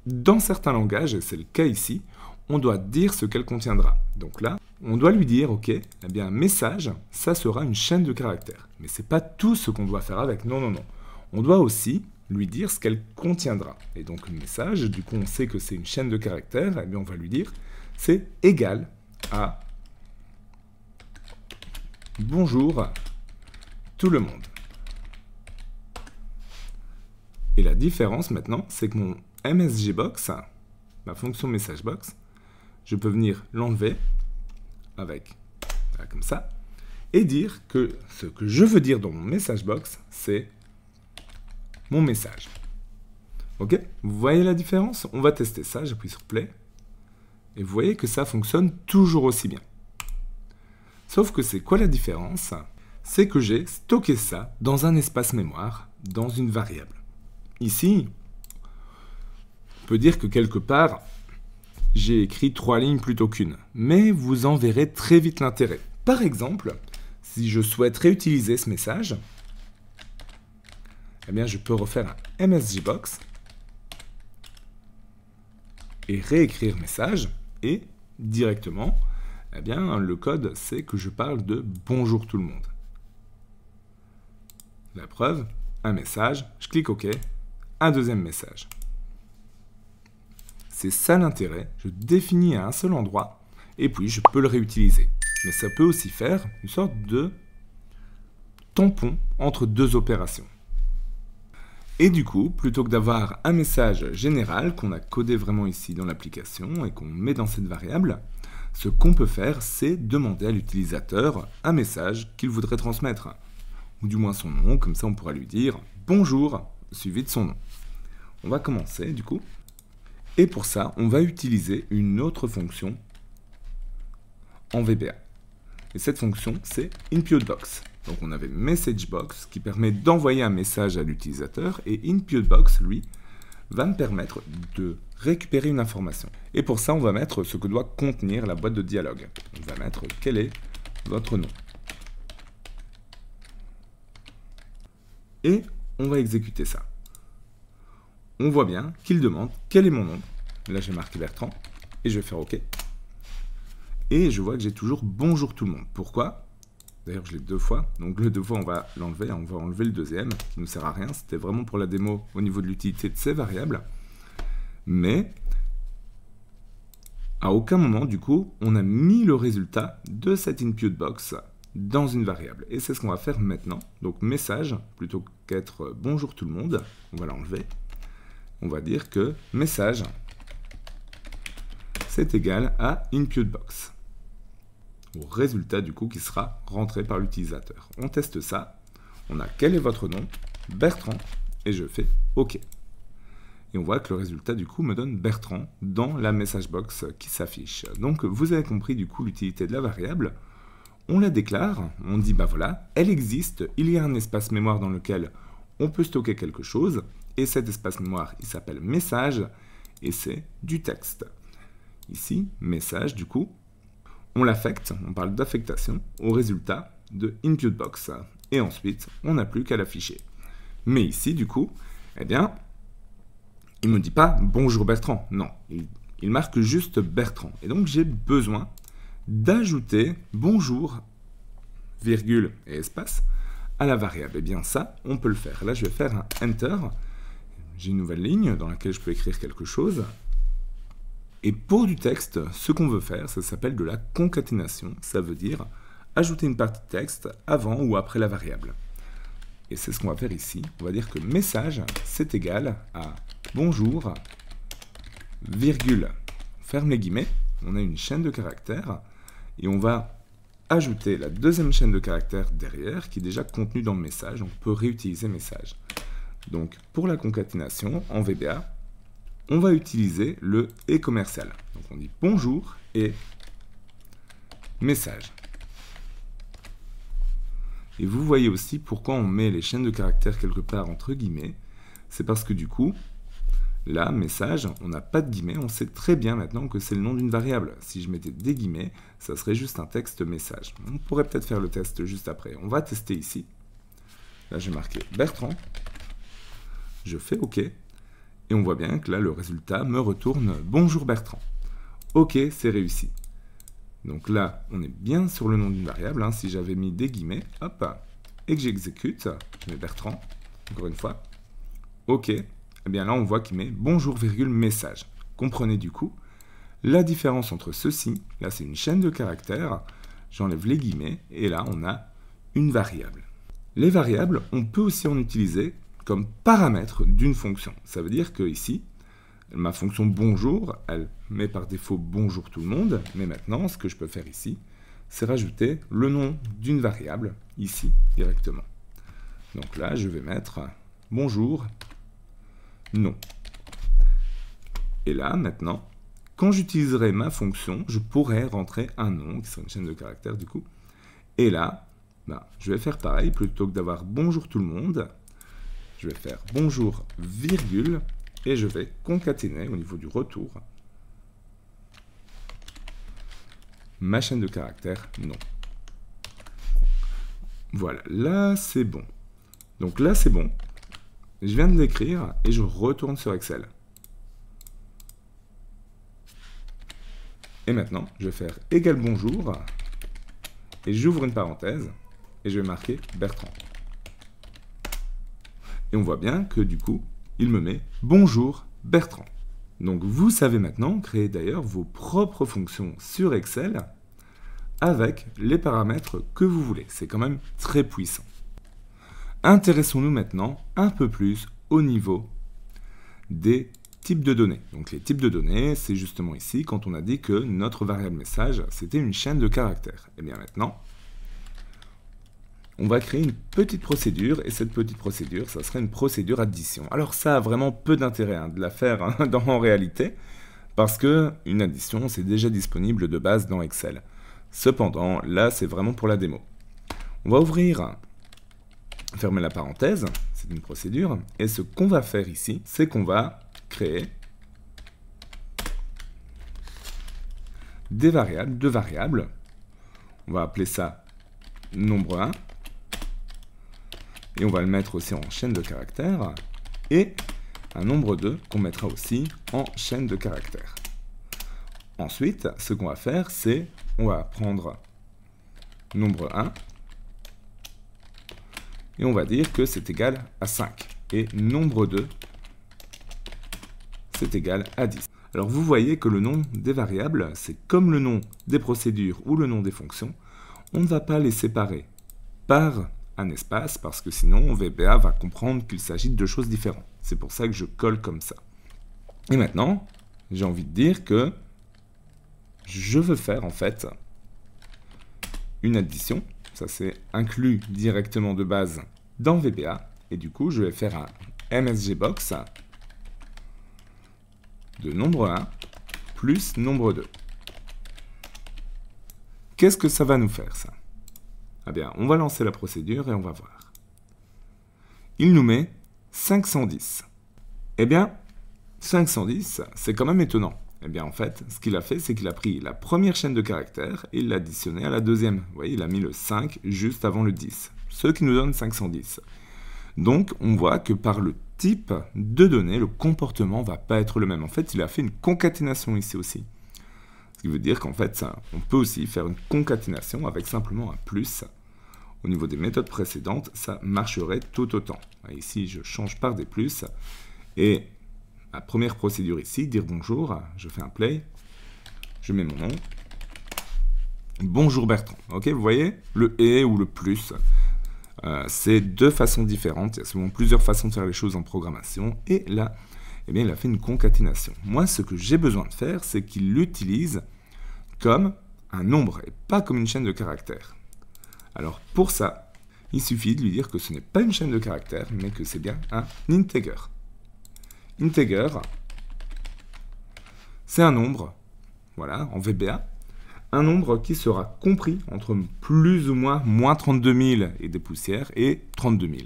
dans certains langages, et c'est le cas ici, on doit dire ce qu'elle contiendra. Donc là, on doit lui dire, ok, eh bien, message, ça sera une chaîne de caractères. Mais ce n'est pas tout ce qu'on doit faire avec. Non, non, non. On doit aussi lui dire ce qu'elle contiendra. Et donc, le message, du coup, on sait que c'est une chaîne de caractères, eh bien, on va lui dire, c'est égal à bonjour tout le monde. Et la différence maintenant, c'est que mon MSGBox, ma fonction MessageBox, je peux venir l'enlever avec, voilà, comme ça, et dire que ce que je veux dire dans mon MessageBox, c'est mon message. Ok? Vous voyez la différence? On va tester ça, j'appuie sur Play, et vous voyez que ça fonctionne toujours aussi bien. Sauf que c'est quoi la différence? C'est que j'ai stocké ça dans un espace mémoire, dans une variable. Ici, on peut dire que quelque part, j'ai écrit 3 lignes plutôt qu'une. Mais vous en verrez très vite l'intérêt. Par exemple, si je souhaite réutiliser ce message, eh bien, je peux refaire un MSGBox et réécrire message. Et directement, eh bien, le code, c'est que je parle de bonjour tout le monde. La preuve, un message, je clique OK, un deuxième message. C'est ça l'intérêt, je définis à un seul endroit et puis je peux le réutiliser. Mais ça peut aussi faire une sorte de tampon entre deux opérations. Et du coup, plutôt que d'avoir un message général qu'on a codé vraiment ici dans l'application et qu'on met dans cette variable, ce qu'on peut faire, c'est demander à l'utilisateur un message qu'il voudrait transmettre. Ou du moins son nom, comme ça on pourra lui dire « Bonjour » suivi de son nom. On va commencer du coup. Et pour ça, on va utiliser une autre fonction en VBA. Et cette fonction, c'est InputBox. Donc on avait MessageBox qui permet d'envoyer un message à l'utilisateur et InputBox, lui, va me permettre de récupérer une information. Et pour ça, on va mettre ce que doit contenir la boîte de dialogue. On va mettre quel est votre nom. Et on va exécuter ça. On voit bien qu'il demande quel est mon nom. Là, j'ai marqué Bertrand et je vais faire OK. Et je vois que j'ai toujours bonjour tout le monde. Pourquoi? D'ailleurs, je l'ai 2 fois. Donc, le 2 fois, on va l'enlever. On va enlever le deuxième qui ne sert à rien. C'était vraiment pour la démo au niveau de l'utilité de ces variables. Mais à aucun moment, du coup, on a mis le résultat de cette InputBox dans une variable. Et c'est ce qu'on va faire maintenant. Donc, message, plutôt qu'être bonjour tout le monde, on va l'enlever. On va dire que message, c'est égal à InputBox. Au résultat, du coup, qui sera rentré par l'utilisateur. On teste ça. On a quel est votre nom? Bertrand. Et je fais OK. Et on voit que le résultat, du coup, me donne Bertrand dans la MessageBox qui s'affiche. Donc, vous avez compris, du coup, l'utilité de la variable. On la déclare, on dit, bah voilà, elle existe, il y a un espace mémoire dans lequel on peut stocker quelque chose, et cet espace mémoire, il s'appelle message, et c'est du texte. Ici, message, du coup, on l'affecte, on parle d'affectation, au résultat de InputBox, et ensuite, on n'a plus qu'à l'afficher. Mais ici, du coup, eh bien, il ne me dit pas « Bonjour Bertrand », non, il marque juste Bertrand, et donc j'ai besoin d'ajouter bonjour, virgule et espace à la variable. Et bien ça, on peut le faire. Là, je vais faire un Enter. J'ai une nouvelle ligne dans laquelle je peux écrire quelque chose. Et pour du texte, ce qu'on veut faire, ça s'appelle de la concaténation. Ça veut dire ajouter une partie de texte avant ou après la variable. Et c'est ce qu'on va faire ici. On va dire que message, c'est égal à bonjour, virgule, ferme les guillemets. On a une chaîne de caractères. Et on va ajouter la deuxième chaîne de caractères derrière, qui est déjà contenue dans le message. On peut réutiliser message. Donc, pour la concaténation, en VBA, on va utiliser le et commercial. Donc, on dit bonjour et message. Et vous voyez aussi pourquoi on met les chaînes de caractères quelque part entre guillemets. C'est parce que du coup, Là, message, on n'a pas de guillemets, on sait très bien maintenant que c'est le nom d'une variable. Si je mettais des guillemets, ça serait juste un texte message. On pourrait peut-être faire le test juste après. On va tester ici. Là, j'ai marqué Bertrand. Je fais OK. Et on voit bien que là, le résultat me retourne « Bonjour Bertrand ». OK, c'est réussi. Donc là, on est bien sur le nom d'une variable. Si j'avais mis des guillemets, hop, et que j'exécute, je mets Bertrand, encore une fois. OK. Eh bien là, on voit qu'il met « Bonjour, message ». Comprenez du coup la différence entre ceci. Là, c'est une chaîne de caractères. J'enlève les guillemets et là, on a une variable. Les variables, on peut aussi en utiliser comme paramètre d'une fonction. Ça veut dire que ici, ma fonction bonjour, elle met par défaut bonjour tout le monde, mais maintenant, ce que je peux faire ici, c'est rajouter le nom d'une variable, ici, directement. Donc là, je vais mettre bonjour, nom. Et là, maintenant, quand j'utiliserai ma fonction, je pourrais rentrer un nom, qui serait une chaîne de caractères du coup. Et là, je vais faire pareil, plutôt que d'avoir bonjour tout le monde, je vais faire bonjour, virgule, et je vais concaténer au niveau du retour ma chaîne de caractères nom. Voilà, là c'est bon. Donc là c'est bon. Je viens de l'écrire et je retourne sur Excel. Et maintenant, je vais faire égal bonjour et j'ouvre une parenthèse et je vais marquer Bertrand. Et on voit bien que du coup, il me met bonjour Bertrand. Donc vous savez maintenant créer d'ailleurs vos propres fonctions sur Excel avec les paramètres que vous voulez. C'est quand même très puissant. Intéressons-nous maintenant un peu plus au niveau des types de données. Donc les types de données, c'est justement ici quand on a dit que notre variable message, c'était une chaîne de caractères. Et bien maintenant, on va créer une petite procédure, et cette petite procédure, ça serait une procédure addition. Alors ça a vraiment peu d'intérêt de la faire en réalité, parce qu'une addition, c'est déjà disponible de base dans Excel. Cependant, là, c'est vraiment pour la démo. On va ouvrir, fermer la parenthèse, c'est une procédure, et ce qu'on va faire ici, c'est qu'on va créer des variables, deux variables. On va appeler ça nombre 1. Et on va le mettre aussi en chaîne de caractères. Et un nombre 2 qu'on mettra aussi en chaîne de caractères. Ensuite, ce qu'on va faire, c'est on va prendre nombre 1. Et on va dire que c'est égal à 5. Et nombre 2, c'est égal à 10. Alors vous voyez que le nom des variables, c'est comme le nom des procédures ou le nom des fonctions. On ne va pas les séparer par un espace, parce que sinon VBA va comprendre qu'il s'agit de deux choses différentes. C'est pour ça que je colle comme ça. Et maintenant, j'ai envie de dire que je veux faire en fait une addition. Ça c'est inclus directement de base dans VBA. Et du coup, je vais faire un MSGBox de nombre 1 plus nombre 2. Qu'est-ce que ça va nous faire ça? Eh bien, on va lancer la procédure et on va voir. Il nous met 510. Eh bien, 510, c'est quand même étonnant. Eh bien, en fait, ce qu'il a fait, c'est qu'il a pris la première chaîne de caractères et il l'a additionné à la deuxième. Vous voyez, il a mis le 5 juste avant le 10, ce qui nous donne 510. Donc, on voit que par le type de données, le comportement ne va pas être le même. En fait, il a fait une concaténation ici aussi. Ce qui veut dire qu'en fait, on peut aussi faire une concaténation avec simplement un plus. Au niveau des méthodes précédentes, ça marcherait tout autant. Ici, je change par des plus. Et la première procédure ici, dire bonjour, je fais un play, je mets mon nom. Bonjour Bertrand. Ok, vous voyez, le et ou le plus, c'est deux façons différentes. Il y a souvent plusieurs façons de faire les choses en programmation. Et là, eh bien, il a fait une concaténation. Moi, ce que j'ai besoin de faire, c'est qu'il l'utilise comme un nombre et pas comme une chaîne de caractères. Alors, pour ça, il suffit de lui dire que ce n'est pas une chaîne de caractères, mais que c'est bien un integer. Integer, c'est un nombre, voilà, en VBA, un nombre qui sera compris entre plus ou moins 32 000 et des poussières et 32 000.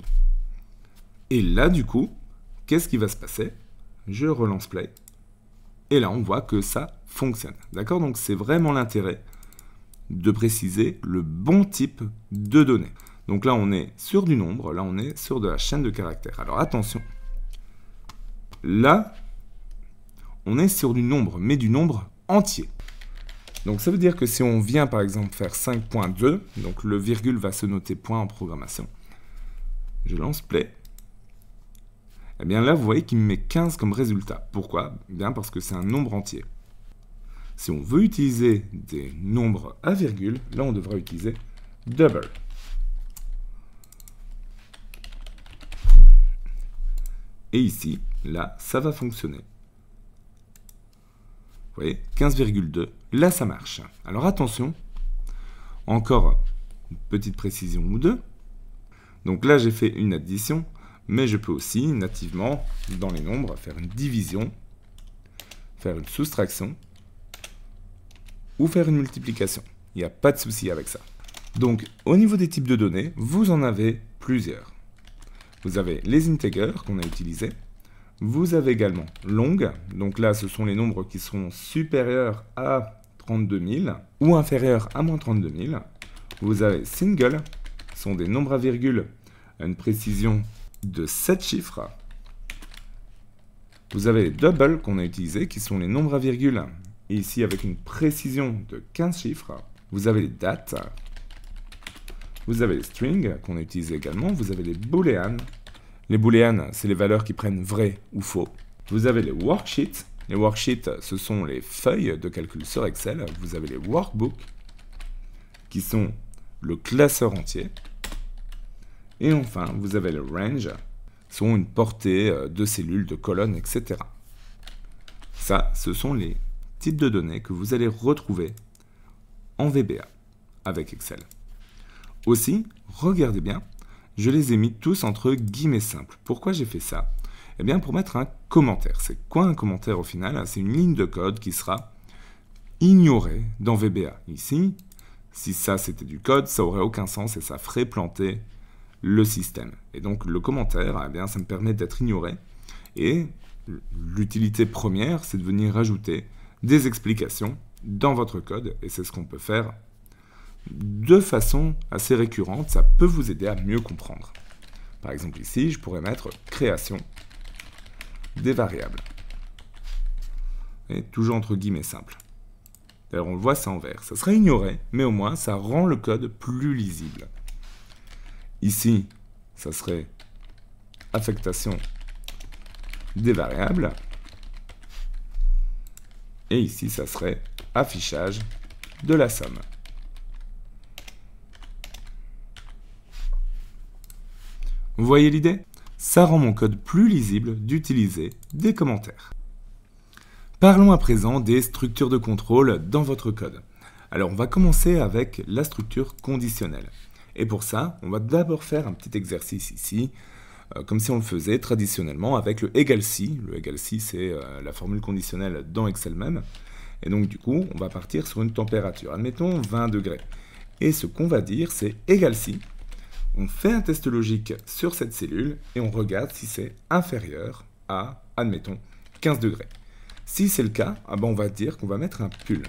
Et là, du coup, qu'est-ce qui va se passer? je relance play. Et là, on voit que ça fonctionne. D'accord? Donc, c'est vraiment l'intérêt de préciser le bon type de données. Donc là, on est sur du nombre. Là, on est sur de la chaîne de caractères. Alors, attention. Là, on est sur du nombre, mais du nombre entier. Donc, ça veut dire que si on vient, par exemple, faire 5.2, donc le virgule va se noter point en programmation. Je lance play. Eh bien là, vous voyez qu'il me met 15 comme résultat. Pourquoi? Bien parce que c'est un nombre entier. Si on veut utiliser des nombres à virgule, là, on devra utiliser double. Et ici, là, ça va fonctionner. Vous voyez, 15,2. Là, ça marche. Alors attention, encore une petite précision ou deux. Donc là, j'ai fait une addition, mais je peux aussi, nativement, dans les nombres, faire une division, faire une soustraction, ou faire une multiplication. Il n'y a pas de souci avec ça. Donc, au niveau des types de données, vous en avez plusieurs. Vous avez les integers qu'on a utilisés. Vous avez également long. Donc là, ce sont les nombres qui seront supérieurs à 32 000 ou inférieurs à moins 32 000. Vous avez single, ce sont des nombres à virgule à une précision de 7 chiffres. Vous avez les double qu'on a utilisés, qui sont les nombres à virgule, et ici avec une précision de 15 chiffres. Vous avez les dates. Vous avez les strings qu'on a utilisés également. Vous avez les booleans. Les booleans, c'est les valeurs qui prennent vrai ou faux. Vous avez les worksheets. Les worksheets, ce sont les feuilles de calcul sur Excel. Vous avez les workbooks, qui sont le classeur entier. Et enfin, vous avez le range, qui sont une portée de cellules, de colonnes, etc. Ça, ce sont les types de données que vous allez retrouver en VBA avec Excel. Aussi, regardez bien, je les ai mis tous entre guillemets simples. Pourquoi j'ai fait ça? Eh bien, pour mettre un commentaire. C'est quoi un commentaire au final? C'est une ligne de code qui sera ignorée dans VBA. Ici, si ça c'était du code, ça aurait aucun sens et ça ferait planter le système. Et donc, le commentaire, eh bien, ça me permet d'être ignoré. Et l'utilité première, c'est de venir rajouter des explications dans votre code. Et c'est ce qu'on peut faire de façon assez récurrente, ça peut vous aider à mieux comprendre. Par exemple ici, je pourrais mettre création des variables. Et toujours entre guillemets simple. D'ailleurs, on le voit, c'est en vert. Ça sera ignoré, mais au moins, ça rend le code plus lisible. Ici, ça serait affectation des variables. Et ici, ça serait affichage de la somme. Vous voyez l'idée? Ça rend mon code plus lisible d'utiliser des commentaires. Parlons à présent des structures de contrôle dans votre code. Alors, on va commencer avec la structure conditionnelle. Et pour ça, on va d'abord faire un petit exercice ici, comme si on le faisait traditionnellement avec le égal si. Le égal si, c'est la formule conditionnelle dans Excel même. Et donc, du coup, on va partir sur une température. Admettons 20 degrés. Et ce qu'on va dire, c'est égal si. On fait un test logique sur cette cellule et on regarde si c'est inférieur à, admettons, 15 degrés. Si c'est le cas, on va dire qu'on va mettre un pull.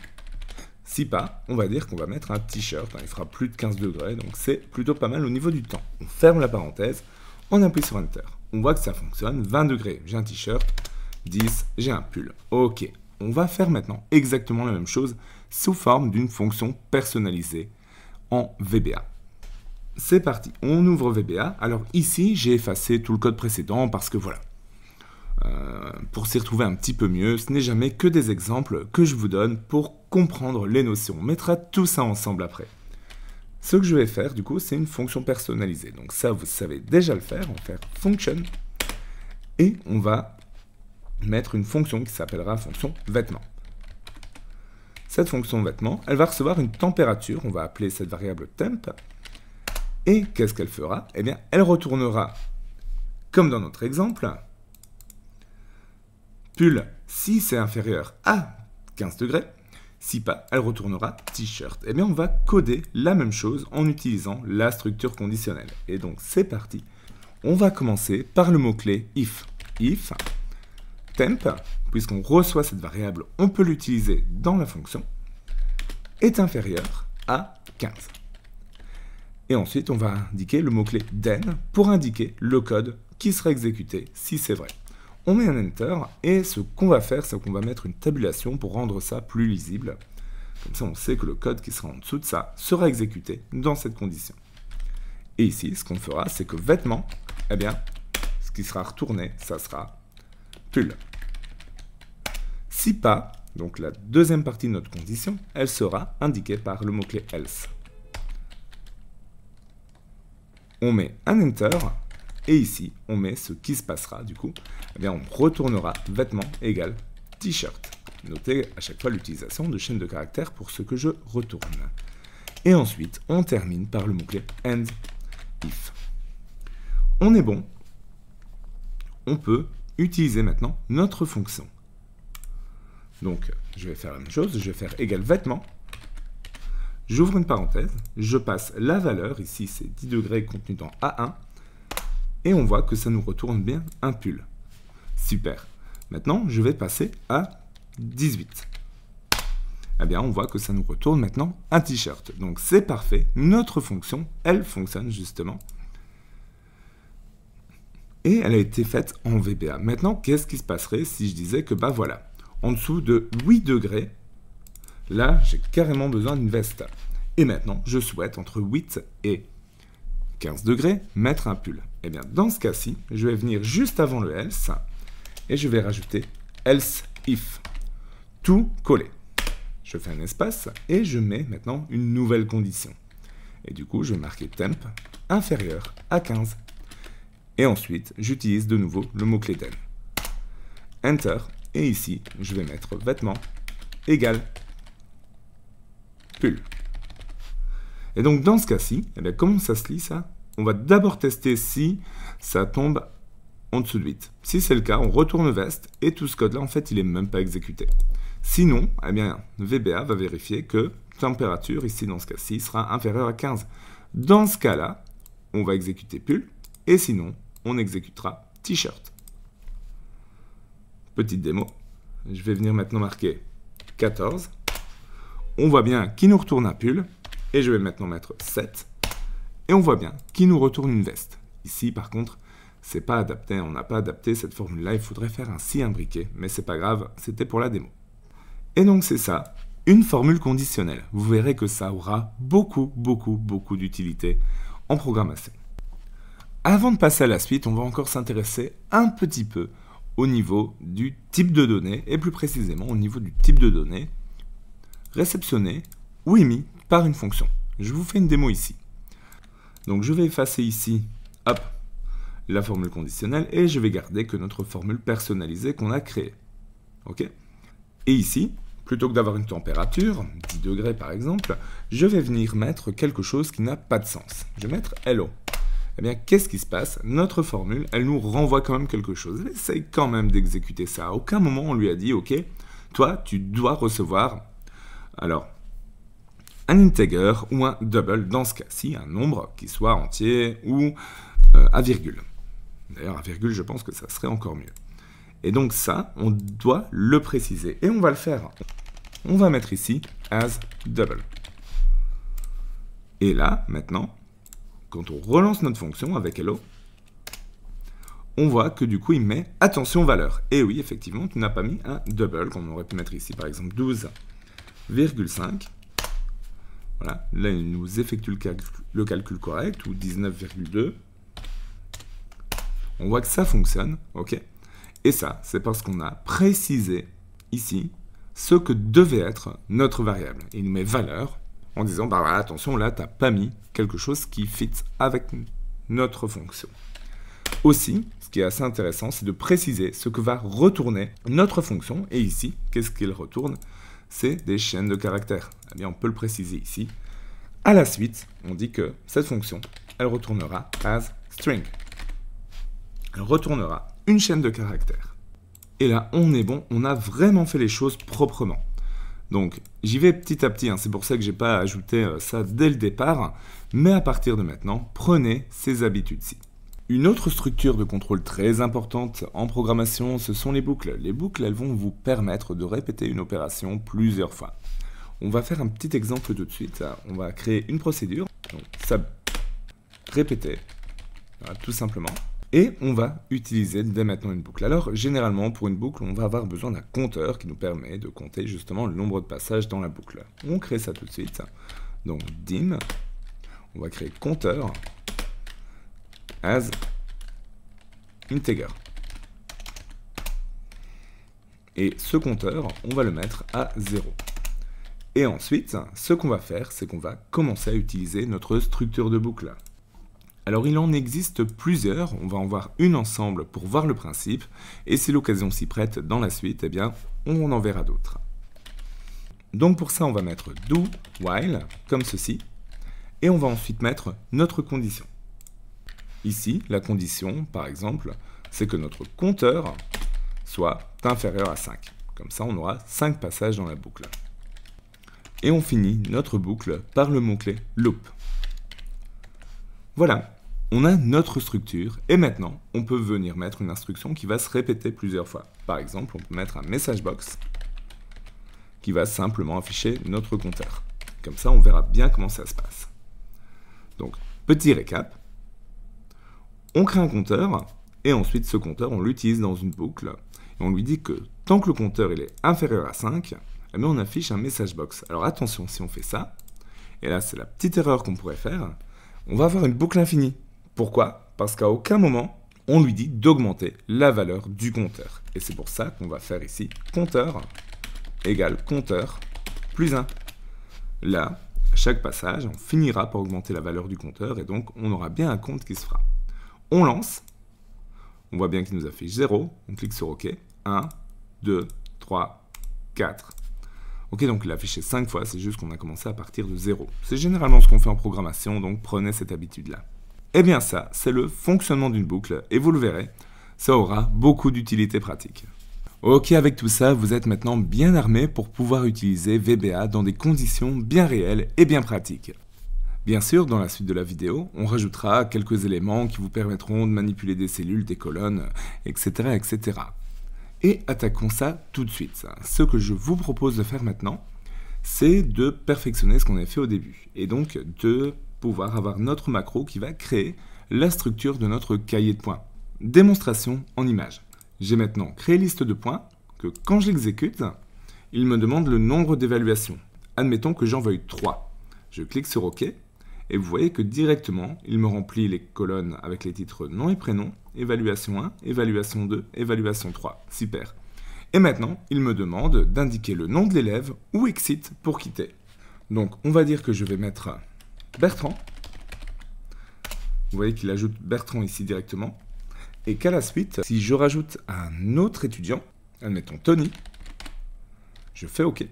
Si pas, on va dire qu'on va mettre un t-shirt. Il fera plus de 15 degrés, donc c'est plutôt pas mal au niveau du temps. On ferme la parenthèse, on appuie sur Enter. On voit que ça fonctionne. 20 degrés, j'ai un t-shirt. 10, j'ai un pull. Ok, on va faire maintenant exactement la même chose sous forme d'une fonction personnalisée en VBA. C'est parti, on ouvre VBA. Alors ici, j'ai effacé tout le code précédent parce que voilà, pour s'y retrouver un petit peu mieux, ce n'est jamais que des exemples que je vous donne pour comprendre les notions. On mettra tout ça ensemble après. Ce que je vais faire, du coup, c'est une fonction personnalisée. Donc ça, vous savez déjà le faire. On va faire function et on va mettre une fonction qui s'appellera fonction vêtement. Cette fonction vêtement, elle va recevoir une température. On va appeler cette variable temp. Et qu'est-ce qu'elle fera? Eh bien, elle retournera, comme dans notre exemple, pull si c'est inférieur à 15 degrés. Si pas, elle retournera t-shirt. Eh bien, on va coder la même chose en utilisant la structure conditionnelle. Et donc, c'est parti. On va commencer par le mot-clé if. If, temp, puisqu'on reçoit cette variable, on peut l'utiliser dans la fonction, est inférieur à 15. Et ensuite, on va indiquer le mot-clé then pour indiquer le code qui sera exécuté si c'est vrai. On met un enter et ce qu'on va faire, c'est qu'on va mettre une tabulation pour rendre ça plus lisible. Comme ça, on sait que le code qui sera en dessous de ça sera exécuté dans cette condition. Et ici, ce qu'on fera, c'est que vêtements, eh bien, ce qui sera retourné, ça sera pull. Si pas, donc la deuxième partie de notre condition, elle sera indiquée par le mot-clé else. On met un enter, et ici, on met ce qui se passera, du coup, eh bien, on retournera vêtements égale t-shirt. Notez à chaque fois l'utilisation de chaîne de caractères pour ce que je retourne. Et ensuite, on termine par le mot-clé end if. On est bon. On peut utiliser maintenant notre fonction. Donc, je vais faire la même chose. Je vais faire égal vêtements. J'ouvre une parenthèse. Je passe la valeur. Ici, c'est 10 degrés contenu dans A1. Et on voit que ça nous retourne bien un pull. Super. Maintenant, je vais passer à 18. Eh bien, on voit que ça nous retourne maintenant un t-shirt. Donc, c'est parfait. Notre fonction, elle fonctionne justement. Et elle a été faite en VBA. Maintenant, qu'est-ce qui se passerait si je disais que, bah voilà, en dessous de 8 degrés, là, j'ai carrément besoin d'une veste. Et maintenant, je souhaite, entre 8 et 15 degrés, mettre un pull. Eh bien, dans ce cas-ci, je vais venir juste avant le else, et je vais rajouter else if. Tout coller. Je fais un espace et je mets maintenant une nouvelle condition. Et du coup, je vais marquer temp inférieur à 15. Et ensuite, j'utilise de nouveau le mot-clé then. Enter. Et ici, je vais mettre vêtements égale pull. Et donc, dans ce cas-ci, eh bien, comment ça se lit ça? On va d'abord tester si ça tombe en dessous de 8. Si c'est le cas, on retourne veste et tout ce code-là, en fait, il n'est même pas exécuté. Sinon, eh bien, VBA va vérifier que température, ici dans ce cas-ci, sera inférieure à 15. Dans ce cas-là, on va exécuter pull, et sinon, on exécutera t-shirt. Petite démo. Je vais venir maintenant marquer 14. On voit bien qu'il nous retourne un pull, et je vais maintenant mettre 7. Et on voit bien qu'il nous retourne une veste. Ici, par contre, c'est pas adapté, on n'a pas adapté cette formule-là, il faudrait faire un si imbriqué, mais c'est pas grave, c'était pour la démo. Et donc c'est ça, une formule conditionnelle. Vous verrez que ça aura beaucoup d'utilité en programmation. Avant de passer à la suite, on va encore s'intéresser un petit peu au niveau du type de données, et plus précisément au niveau du type de données réceptionné ou émis par une fonction. Je vous fais une démo ici. Donc je vais effacer ici, hop, la formule conditionnelle, et je vais garder que notre formule personnalisée qu'on a créée. Ok ? Et ici, plutôt que d'avoir une température, 10 degrés par exemple, je vais venir mettre quelque chose qui n'a pas de sens. Je vais mettre hello. Eh bien, qu'est-ce qui se passe? Notre formule, elle nous renvoie quand même quelque chose. Elle essaye quand même d'exécuter ça. À aucun moment, on lui a dit, ok, toi, tu dois recevoir, alors, un integer ou un double, dans ce cas-ci, un nombre qui soit entier ou à virgule. D'ailleurs, à virgule, je pense que ça serait encore mieux. Et donc ça, on doit le préciser. Et on va le faire. On va mettre ici as double. Et là, maintenant, quand on relance notre fonction avec hello, on voit que du coup, il met attention valeur. Et oui, effectivement, tu n'as pas mis un double, qu'on aurait pu mettre ici, par exemple, 12,5. Voilà, là, il nous effectue le calcul correct, ou 19,2. On voit que ça fonctionne, ok? Et ça, c'est parce qu'on a précisé ici ce que devait être notre variable. Il nous met valeur en disant, bah voilà, attention, là, tu n'as pas mis quelque chose qui fit avec notre fonction. Aussi, ce qui est assez intéressant, c'est de préciser ce que va retourner notre fonction. Et ici, qu'est-ce qu'il retourne? C'est des chaînes de caractères. Eh bien, on peut le préciser ici. À la suite, on dit que cette fonction, elle retournera as string. Elle retournera une chaîne de caractères. Et là, on est bon, on a vraiment fait les choses proprement. Donc, j'y vais petit à petit, hein, c'est pour ça que je n'ai pas ajouté ça dès le départ, mais à partir de maintenant, prenez ces habitudes-ci. Une autre structure de contrôle très importante en programmation, ce sont les boucles. Les boucles, elles vont vous permettre de répéter une opération plusieurs fois. On va faire un petit exemple tout de suite. On va créer une procédure. Donc, ça, répéter, voilà, tout simplement. Et on va utiliser dès maintenant une boucle. Alors, généralement, pour une boucle, on va avoir besoin d'un compteur qui nous permet de compter justement le nombre de passages dans la boucle. On crée ça tout de suite. Donc, dim, on va créer compteur as integer. Et ce compteur, on va le mettre à 0. Et ensuite, ce qu'on va faire, c'est qu'on va commencer à utiliser notre structure de boucle. Alors, il en existe plusieurs. On va en voir une ensemble pour voir le principe. Et si l'occasion s'y prête dans la suite, eh bien, on en verra d'autres. Donc, pour ça, on va mettre do while, comme ceci. Et on va ensuite mettre notre condition. Ici, la condition, par exemple, c'est que notre compteur soit inférieur à 5. Comme ça, on aura 5 passages dans la boucle. Et on finit notre boucle par le mot-clé loop. Voilà, on a notre structure et maintenant, on peut venir mettre une instruction qui va se répéter plusieurs fois. Par exemple, on peut mettre un message box qui va simplement afficher notre compteur. Comme ça, on verra bien comment ça se passe. Donc, petit récap. On crée un compteur, et ensuite ce compteur, on l'utilise dans une boucle, et on lui dit que tant que le compteur il est inférieur à 5, eh bien, on affiche un message box. Alors attention, si on fait ça, et là c'est la petite erreur qu'on pourrait faire, on va avoir une boucle infinie. Pourquoi? Parce qu'à aucun moment, on lui dit d'augmenter la valeur du compteur. Et c'est pour ça qu'on va faire ici compteur égale compteur plus 1. Là, à chaque passage, on finira par augmenter la valeur du compteur, et donc on aura bien un compte qui se fera. On lance, on voit bien qu'il nous affiche 0, on clique sur OK, 1, 2, 3, 4. Ok, donc il a affiché 5 fois, c'est juste qu'on a commencé à partir de 0. C'est généralement ce qu'on fait en programmation, donc prenez cette habitude-là. Eh bien ça, c'est le fonctionnement d'une boucle, et vous le verrez, ça aura beaucoup d'utilité pratique. Ok, avec tout ça, vous êtes maintenant bien armé pour pouvoir utiliser VBA dans des conditions bien réelles et bien pratiques. Bien sûr, dans la suite de la vidéo, on rajoutera quelques éléments qui vous permettront de manipuler des cellules, des colonnes, etc. etc. Et attaquons ça tout de suite. Ce que je vous propose de faire maintenant, c'est de perfectionner ce qu'on a fait au début. Et donc de pouvoir avoir notre macro qui va créer la structure de notre cahier de points. Démonstration en image. J'ai maintenant créé liste de points que quand je l'exécute, il me demande le nombre d'évaluations. Admettons que j'en veuille 3. Je clique sur OK. Et vous voyez que directement, il me remplit les colonnes avec les titres nom et prénom, évaluation 1, évaluation 2, évaluation 3. Super. Et maintenant, il me demande d'indiquer le nom de l'élève ou exit pour quitter. Donc, on va dire que je vais mettre Bertrand. Vous voyez qu'il ajoute Bertrand ici directement. Et qu'à la suite, si je rajoute un autre étudiant, admettons Tony, je fais OK.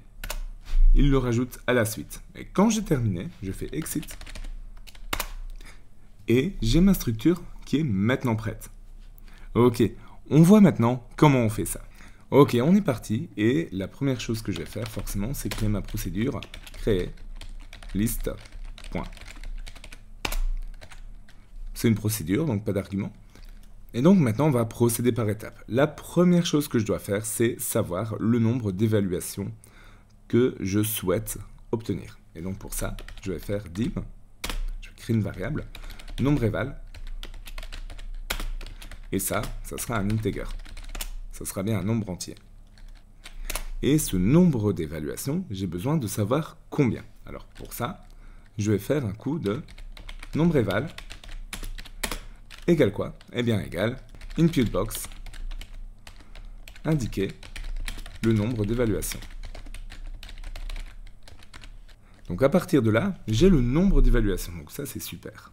Il le rajoute à la suite. Et quand j'ai terminé, je fais exit. Et j'ai ma structure qui est maintenant prête. Ok, on voit maintenant comment on fait ça. Ok, on est parti. Et la première chose que je vais faire, forcément, c'est créer ma procédure. Créer liste. Point. C'est une procédure, donc pas d'argument. Et donc maintenant, on va procéder par étapes. La première chose que je dois faire, c'est savoir le nombre d'évaluations que je souhaite obtenir. Et donc pour ça, je vais faire dim. Je vais créer une variable. Nombre éval, et ça sera un integer. Ça sera bien un nombre entier. Et ce nombre d'évaluations, j'ai besoin de savoir combien. Alors pour ça, je vais faire un coup de nombre éval égale quoi? Eh bien égale input box indiquer le nombre d'évaluations. Donc à partir de là, j'ai le nombre d'évaluations. Donc ça c'est super.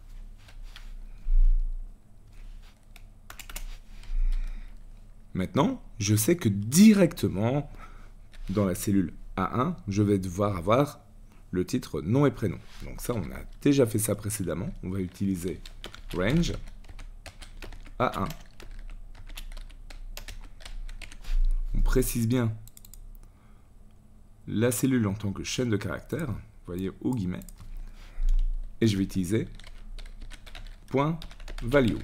Maintenant, je sais que directement, dans la cellule A1, je vais devoir avoir le titre nom et prénom. Donc ça, on a déjà fait ça précédemment. On va utiliser range A1. On précise bien la cellule en tant que chaîne de caractères. Vous voyez, au guillemets. Et je vais utiliser point value.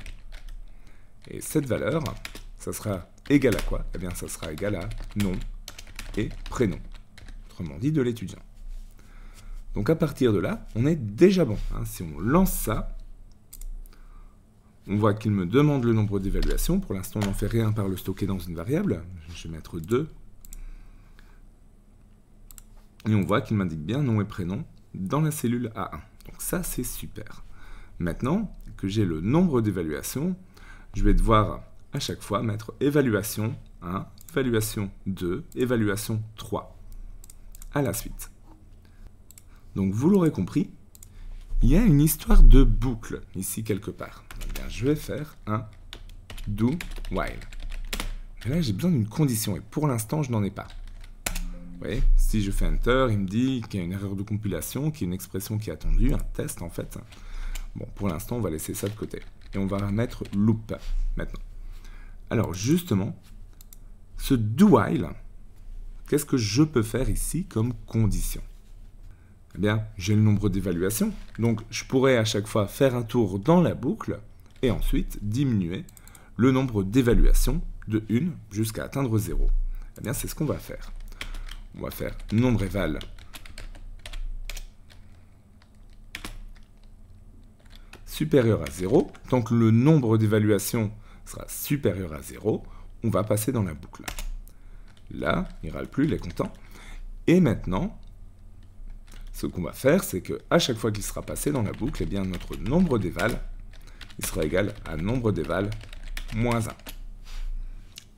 Et cette valeur, ça sera égal à quoi? Eh bien, ça sera égal à nom et prénom, autrement dit de l'étudiant. Donc à partir de là, on est déjà bon. Si on lance ça, on voit qu'il me demande le nombre d'évaluations. Pour l'instant, on n'en fait rien par le stocker dans une variable. Je vais mettre 2. Et on voit qu'il m'indique bien nom et prénom dans la cellule A1. Donc ça, c'est super. Maintenant que j'ai le nombre d'évaluations, je vais devoir à chaque fois mettre évaluation 1, évaluation 2, évaluation 3 à la suite. Donc vous l'aurez compris, il y a une histoire de boucle ici quelque part. Eh bien, je vais faire un do while. Et là, j'ai besoin d'une condition et pour l'instant, je n'en ai pas. Vous voyez, si je fais Enter, il me dit qu'il y a une erreur de compilation, qu'il y a une expression qui est attendue, un test en fait. Bon, pour l'instant, on va laisser ça de côté. Et on va mettre loop maintenant. Alors justement, ce do while, qu'est-ce que je peux faire ici comme condition? Eh bien, j'ai le nombre d'évaluations, donc je pourrais à chaque fois faire un tour dans la boucle et ensuite diminuer le nombre d'évaluations de 1 jusqu'à atteindre 0. Eh bien, c'est ce qu'on va faire. On va faire nombre éval supérieur à 0. Tant que le nombre d'évaluations sera supérieur à 0, on va passer dans la boucle. Là, il râle plus, il est content. Et maintenant, ce qu'on va faire, c'est qu'à chaque fois qu'il sera passé dans la boucle, eh bien, notre nombre d'éval, il sera égal à nombre d'éval moins 1.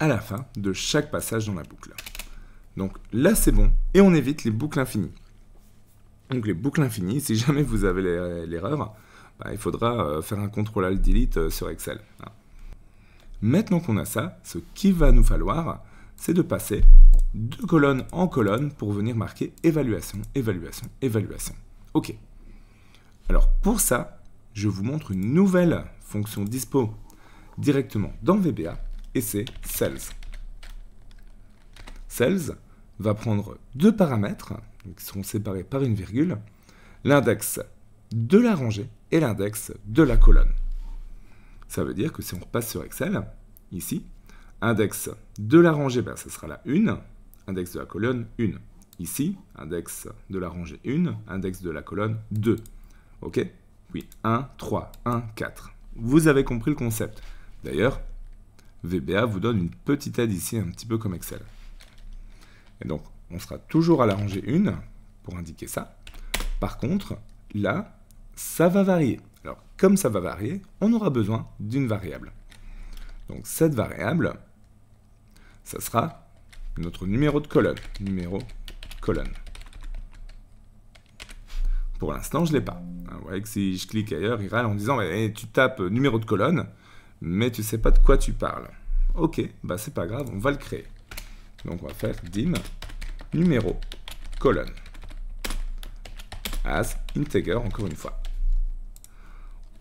À la fin de chaque passage dans la boucle. Donc là, c'est bon. Et on évite les boucles infinies. Donc les boucles infinies, si jamais vous avez l'erreur, il faudra faire un CTRL-ALT-DELETE sur Excel. Maintenant qu'on a ça, ce qu'il va nous falloir, c'est de passer de colonne en colonne pour venir marquer évaluation, évaluation, évaluation. OK. Alors pour ça, je vous montre une nouvelle fonction dispo directement dans VBA et c'est Cells. Cells va prendre deux paramètres qui seront séparés par une virgule, l'index de la rangée et l'index de la colonne. Ça veut dire que si on repasse sur Excel, ici, index de la rangée, ça sera la 1, index de la colonne 1. Ici, index de la rangée 1, index de la colonne 2. OK? Oui, 1, 3, 1, 4. Vous avez compris le concept. D'ailleurs, VBA vous donne une petite aide ici, un petit peu comme Excel. Et donc, on sera toujours à la rangée 1 pour indiquer ça. Par contre, là, ça va varier. Alors, comme ça va varier, on aura besoin d'une variable. Donc, cette variable, ça sera notre numéro de colonne. Numéro colonne. Pour l'instant, je ne l'ai pas. Vous voyez que si je clique ailleurs, il râle en disant tu tapes numéro de colonne, mais tu ne sais pas de quoi tu parles. Ok, c'est pas grave, on va le créer. Donc, on va faire dim numéro colonne as integer, encore une fois.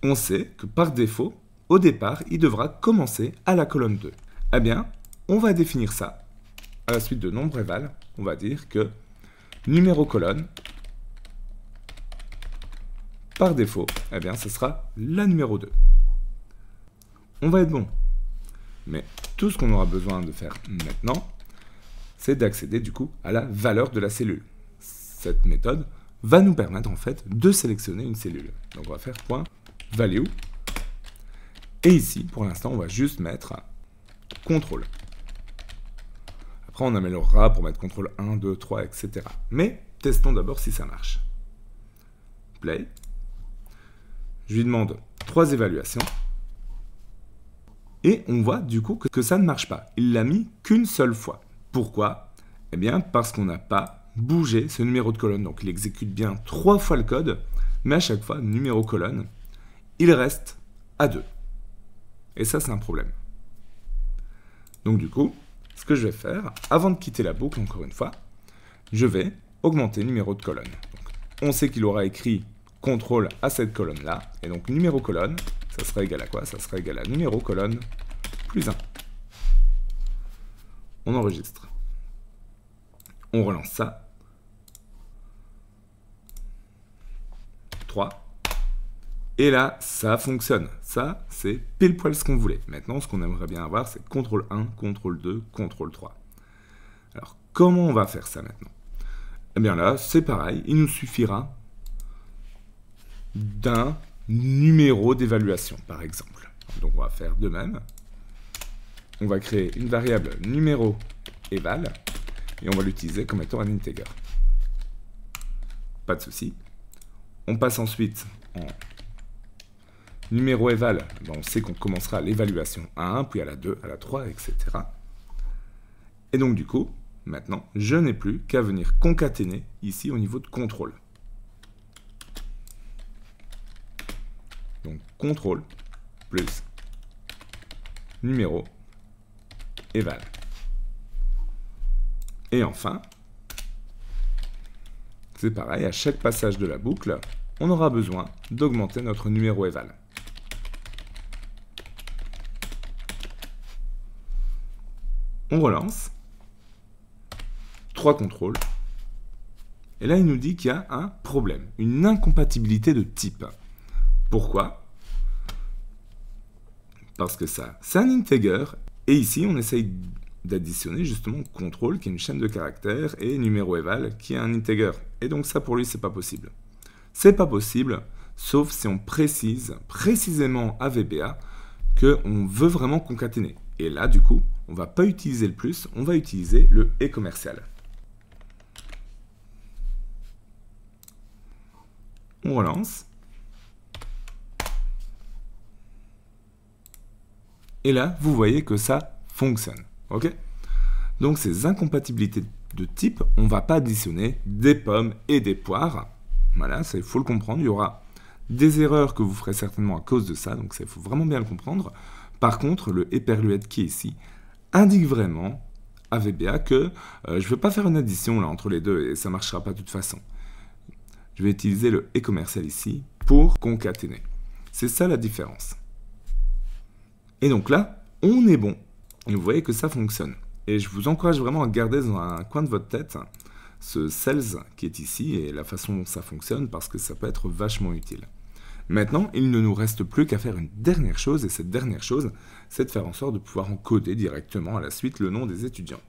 On sait que par défaut, au départ, il devra commencer à la colonne 2. Eh bien, on va définir ça. À la suite de nombre éval, on va dire que numéro colonne, par défaut, eh bien, ce sera la numéro 2. On va être bon. Mais tout ce qu'on aura besoin de faire maintenant, c'est d'accéder du coup à la valeur de la cellule. Cette méthode va nous permettre en fait de sélectionner une cellule. Donc on va faire .value. Et ici, pour l'instant, on va juste mettre contrôle. Après, on améliorera pour mettre contrôle 1, 2, 3, etc. Mais testons d'abord si ça marche. Play. Je lui demande 3 évaluations. Et on voit du coup que ça ne marche pas. Il l'a mis qu'une seule fois. Pourquoi? Eh bien, parce qu'on n'a pas bougé ce numéro de colonne. Donc, il exécute bien 3 fois le code, mais à chaque fois, numéro colonne, il reste à 2. Et ça, c'est un problème. Donc, du coup, ce que je vais faire, avant de quitter la boucle, encore une fois, je vais augmenter numéro de colonne. Donc, on sait qu'il aura écrit contrôle à cette colonne-là. Et donc, numéro colonne, ça sera égal à quoi? Ça sera égal à numéro colonne plus 1. On enregistre. On relance ça. 3, Et là, ça fonctionne. Ça, c'est pile poil ce qu'on voulait. Maintenant, ce qu'on aimerait bien avoir, c'est CTRL 1, CTRL 2, CTRL 3. Alors, comment on va faire ça maintenant? Eh bien là, c'est pareil. Il nous suffira d'un numéro d'évaluation, par exemple. Donc, on va faire de même. On va créer une variable numéro eval et on va l'utiliser comme étant un integer. Pas de souci. On passe ensuite en numéro eval. Ben, on sait qu'on commencera à l'évaluation à 1, puis à la 2, à la 3, etc. Et donc du coup, maintenant, je n'ai plus qu'à venir concaténer ici au niveau de contrôle. Donc contrôle plus numéro eval. Et enfin, c'est pareil, à chaque passage de la boucle, on aura besoin d'augmenter notre numéro eval. On relance. 3 contrôles. Et là, il nous dit qu'il y a un problème, une incompatibilité de type. Pourquoi? Parce que ça, c'est un integer. Et ici, on essaye d'additionner justement contrôle, qui est une chaîne de caractères, et numéro eval, qui est un integer. Et donc ça, pour lui, c'est pas possible. C'est pas possible, sauf si on précise précisément à VBA qu'on veut vraiment concaténer. Et là, du coup, on va pas utiliser le plus, on va utiliser le et commercial. On relance. Et là, vous voyez que ça fonctionne. Ok? Donc ces incompatibilités de type, on ne va pas additionner des pommes et des poires. Voilà, il faut le comprendre. Il y aura des erreurs que vous ferez certainement à cause de ça, donc il faut vraiment bien le comprendre. Par contre, le éperluette qui est ici indique vraiment à VBA que je ne vais pas faire une addition là, entre les deux et ça ne marchera pas de toute façon. Je vais utiliser le et commercial ici pour concaténer. C'est ça la différence. Et donc là, on est bon. Et vous voyez que ça fonctionne. Et je vous encourage vraiment à garder dans un coin de votre tête ce sales qui est ici et la façon dont ça fonctionne parce que ça peut être vachement utile. Maintenant, il ne nous reste plus qu'à faire une dernière chose et cette dernière chose, c'est de faire en sorte de pouvoir encoder directement à la suite le nom des étudiants.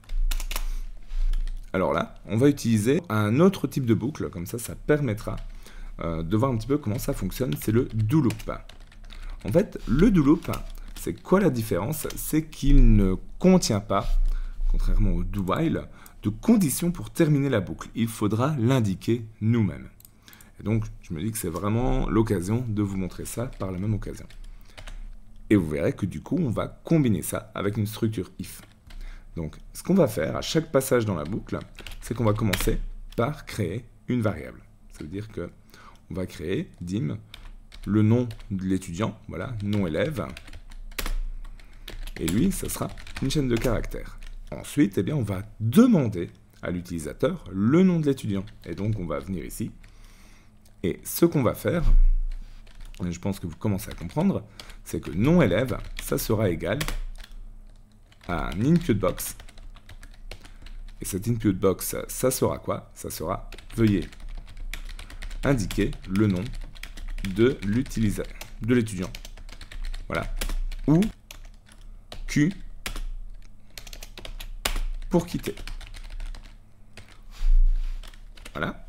Alors là, on va utiliser un autre type de boucle, comme ça permettra de voir un petit peu comment ça fonctionne, c'est le do loop. En fait, le do loop, c'est quoi la différence? C'est qu'il ne contient pas, contrairement au do while, de conditions pour terminer la boucle. Il faudra l'indiquer nous-mêmes. Et donc, je me dis que c'est vraiment l'occasion de vous montrer ça par la même occasion. Et vous verrez que du coup, on va combiner ça avec une structure if. Donc, ce qu'on va faire à chaque passage dans la boucle, c'est qu'on va commencer par créer une variable. Ça veut dire que on va créer dim le nom de l'étudiant, voilà, nom élève. Et lui, ça sera une chaîne de caractères. Ensuite, eh bien, on va demander à l'utilisateur le nom de l'étudiant. Et donc, on va venir ici. Et ce qu'on va faire, et je pense que vous commencez à comprendre, c'est que nom élève, ça sera égal à un input box. Et cet input box, ça sera quoi? Ça sera veuillez indiquer le nom de l'utilisateur, de l'étudiant. Voilà. Ou Q pour quitter. Voilà.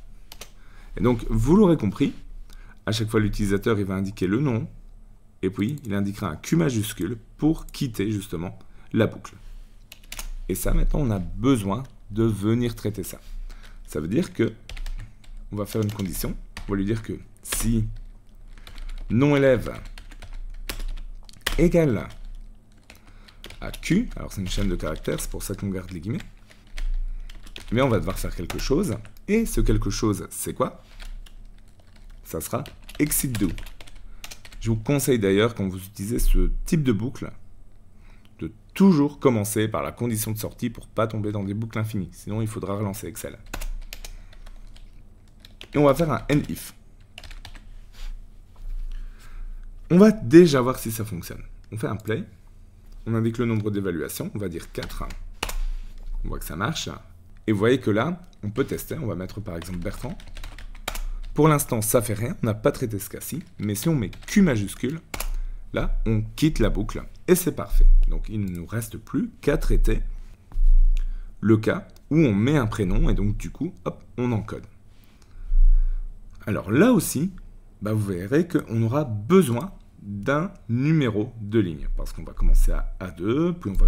Et donc, vous l'aurez compris, à chaque fois l'utilisateur il va indiquer le nom, et puis il indiquera un Q majuscule pour quitter justement la boucle. Et ça, maintenant, on a besoin de venir traiter ça. Ça veut dire que on va faire une condition. On va lui dire que si nom élève égale à Q, alors c'est une chaîne de caractères, c'est pour ça qu'on garde les guillemets, mais on va devoir faire quelque chose. Et ce quelque chose, c'est quoi? Ça sera exit do. Je vous conseille d'ailleurs, quand vous utilisez ce type de boucle, de toujours commencer par la condition de sortie pour ne pas tomber dans des boucles infinies. Sinon, il faudra relancer Excel. Et on va faire un end-if. On va déjà voir si ça fonctionne. On fait un play. On indique le nombre d'évaluations. On va dire 4. On voit que ça marche. Et vous voyez que là, on peut tester. On va mettre par exemple Bertrand. Pour l'instant, ça fait rien, on n'a pas traité ce cas-ci, mais si on met Q majuscule, là, on quitte la boucle, et c'est parfait. Donc, il ne nous reste plus qu'à traiter le cas où on met un prénom, et donc, du coup, hop, on encode. Alors, là aussi, vous verrez qu'on aura besoin d'un numéro de ligne, parce qu'on va commencer à A2, puis on va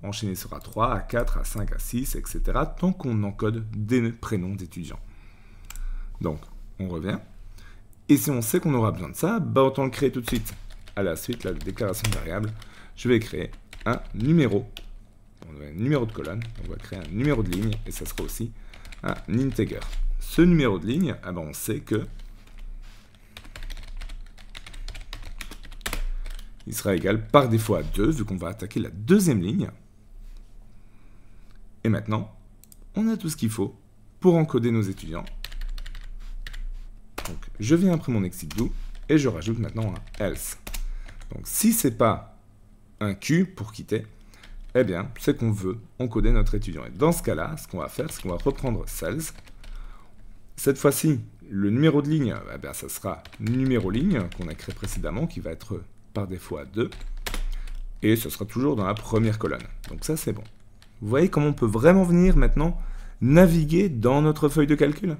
enchaîner sur A3, A4, A5, A6, etc., tant qu'on encode des prénoms d'étudiants. Donc, on revient. Et si on sait qu'on aura besoin de ça, autant le créer tout de suite. À la suite, la déclaration de variable, je vais créer un numéro. On a un numéro de colonne, on va créer un numéro de ligne, et ça sera aussi un integer. Ce numéro de ligne, on sait que il sera égal par défaut à 2, vu qu'on va attaquer la deuxième ligne. Et maintenant, on a tout ce qu'il faut pour encoder nos étudiants. Donc, je viens après mon exit do et je rajoute maintenant un else. Donc, si ce n'est pas un Q pour quitter, eh bien, c'est qu'on veut encoder notre étudiant. Et dans ce cas-là, ce qu'on va faire, c'est qu'on va reprendre cells. Cette fois-ci, le numéro de ligne, ça sera numéro ligne qu'on a créé précédemment, qui va être par défaut à 2. Et ce sera toujours dans la première colonne. Donc ça, c'est bon. Vous voyez comment on peut vraiment venir maintenant naviguer dans notre feuille de calcul?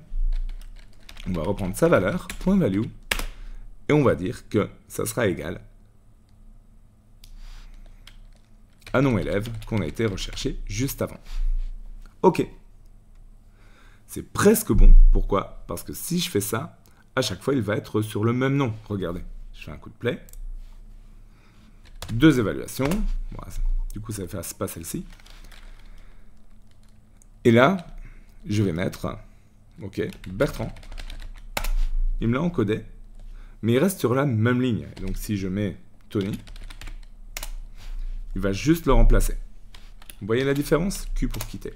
On va reprendre sa valeur, .value, et on va dire que ça sera égal à nom élève qu'on a été recherché juste avant. OK. C'est presque bon. Pourquoi? Parce que si je fais ça, à chaque fois, il va être sur le même nom. Regardez, je fais un coup de play. 2 évaluations. Bon, du coup, ça ne fait pas celle-ci. Et là, je vais mettre, OK, Bertrand. Il me l'a encodé, mais il reste sur la même ligne. Et donc, si je mets Tony, il va juste le remplacer. Vous voyez la différence? Q pour quitter.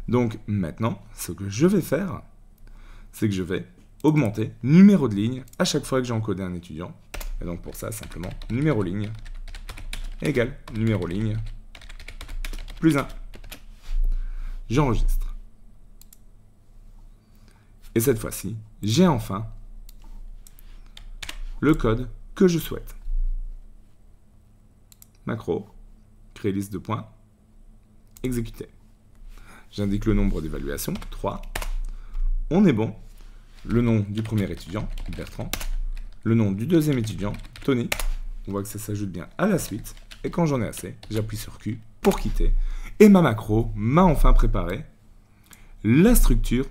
Donc, maintenant, ce que je vais faire, c'est que je vais augmenter numéro de ligne à chaque fois que j'ai encodé un étudiant. Et donc, pour ça, simplement, numéro ligne égale numéro ligne plus 1. J'enregistre. Et cette fois-ci, j'ai enfin le code que je souhaite. Macro, créer liste de points, exécuter. J'indique le nombre d'évaluations, 3. On est bon. Le nom du premier étudiant, Bertrand. Le nom du deuxième étudiant, Tony. On voit que ça s'ajoute bien à la suite. Et quand j'en ai assez, j'appuie sur Q pour quitter. Et ma macro m'a enfin préparé la structure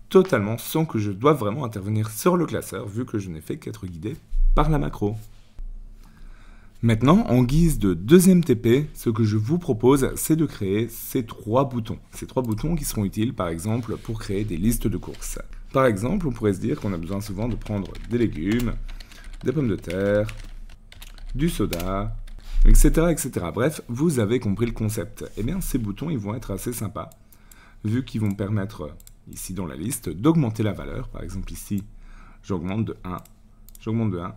totalement sans que je doive vraiment intervenir sur le classeur, vu que je n'ai fait qu'être guidé par la macro. Maintenant, en guise de deuxième TP, ce que je vous propose, c'est de créer ces 3 boutons. Ces 3 boutons qui seront utiles, par exemple, pour créer des listes de courses. Par exemple, on pourrait se dire qu'on a besoin souvent de prendre des légumes, des pommes de terre, du soda, etc., etc. Bref, vous avez compris le concept. Eh bien, ces boutons, ils vont être assez sympas, vu qu'ils vont permettre, ici dans la liste, d'augmenter la valeur. Par exemple, ici, j'augmente de 1, j'augmente de 1,